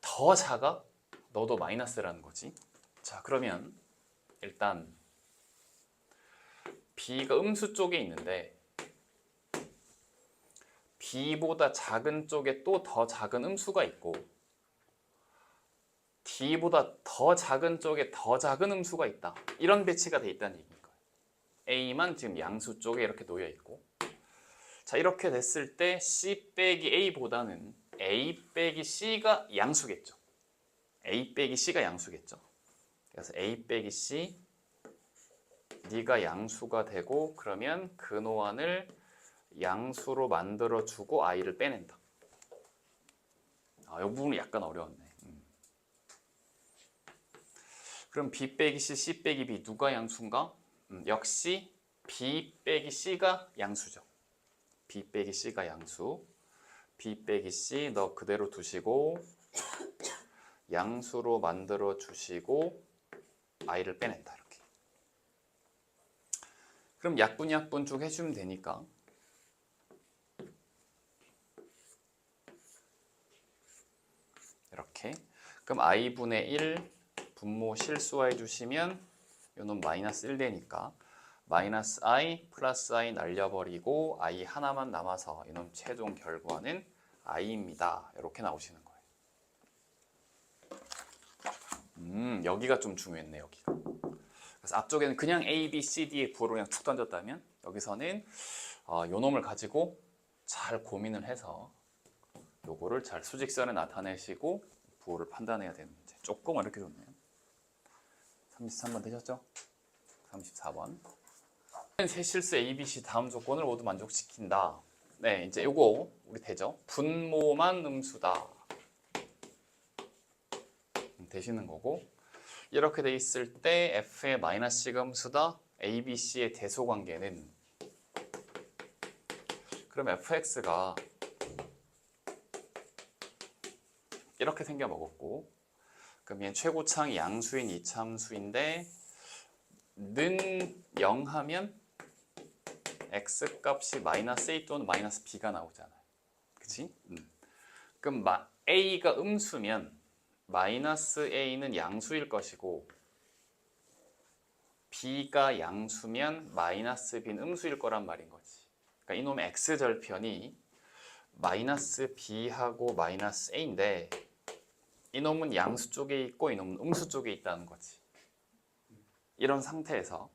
더 작아? 너도 마이너스라는 거지. 자, 그러면 일단 B가 음수 쪽에 있는데 B보다 작은 쪽에 또 더 작은 음수가 있고 D보다 더 작은 쪽에 더 작은 음수가 있다. 이런 배치가 돼 있다는 얘기인 거예요. A만 지금 양수 쪽에 이렇게 놓여 있고 자, 이렇게 됐을 때 C 빼기 A보다는 A 빼기 C가 양수겠죠. A 빼기 C가 양수겠죠. 그래서 A 빼기 C 네가 양수가 되고 그러면 근호안을 양수로 만들어주고 I를 빼낸다. 아, 이 부분이 약간 어려웠네. 그럼 B 빼기 C, C 빼기 B 누가 양수인가? 역시 B 빼기 C가 양수죠. B 빼기 C가 양수. B 빼기 C 너 그대로 두시고 양수로 만들어 주시고 I를 빼낸다. 이렇게. 그럼 약분 쭉 해주면 되니까 이렇게. 그럼 I분의 1 분모 실수화해 주시면 요놈 마이너스 1 되니까 마이너스 I 플러스 I 날려버리고 I 하나만 남아서 이놈 최종 결과는 I입니다. 이렇게 나오시는 거예요. 여기가 좀 중요했네. 여기가. 그래서 앞쪽에는 그냥 A, B, C, D의 부호를 그냥 툭 던졌다면 여기서는 요놈을 가지고 잘 고민을 해서 요거를 잘 수직선에 나타내시고 부호를 판단해야 되는 문제. 조금 어렵게 줬네요. 33번 되셨죠? 34번. 세 실수 A, B, C 다음 조건을 모두 만족시킨다. 네, 이제 요거 우리 되죠? 분모만 음수다. 되시는 거고 이렇게 돼 있을 때 F의 마이너스 C가 음수다. A, B, C의 대소 관계는 그럼 fx가 이렇게 생겨 먹었고 그럼 얘는 최고차항이 양수인 이차함수인데 는 0 하면 x 값이 마이너스 a 또는 마이너스 b가 나오잖아요. 그치? 그럼 a가 음수면 마이너스 a는 양수일 것이고 b가 양수면 마이너스 b는 음수일 거란 말인 거지. 그러니까 이놈의 x절편이 마이너스 b하고 마이너스 a인데 이놈은 양수 쪽에 있고 이놈은 음수 쪽에 있다는 거지. 이런 상태에서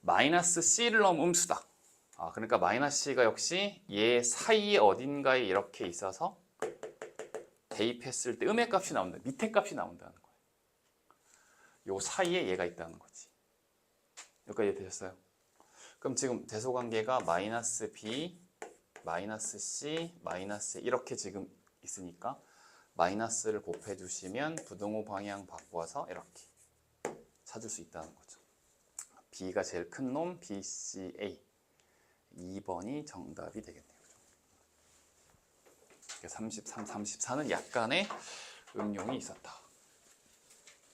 마이너스 C를 넣으면 음수다. 그러니까 마이너스 C가 역시 얘 사이에 어딘가에 이렇게 있어서 대입했을 때 음의 값이 나온다. 밑에 값이 나온다는 거예요. 요 사이에 얘가 있다는 거지. 여기까지 되셨어요? 그럼 지금 대소관계가 마이너스 B, 마이너스 C, 마이너스 이렇게 지금 있으니까 마이너스를 곱해주시면 부등호 방향 바꿔서 이렇게 찾을 수 있다는 거죠. B가 제일 큰 놈 BCA 2번이 정답이 되겠네요. 33, 34는 약간의 응용이 있었다.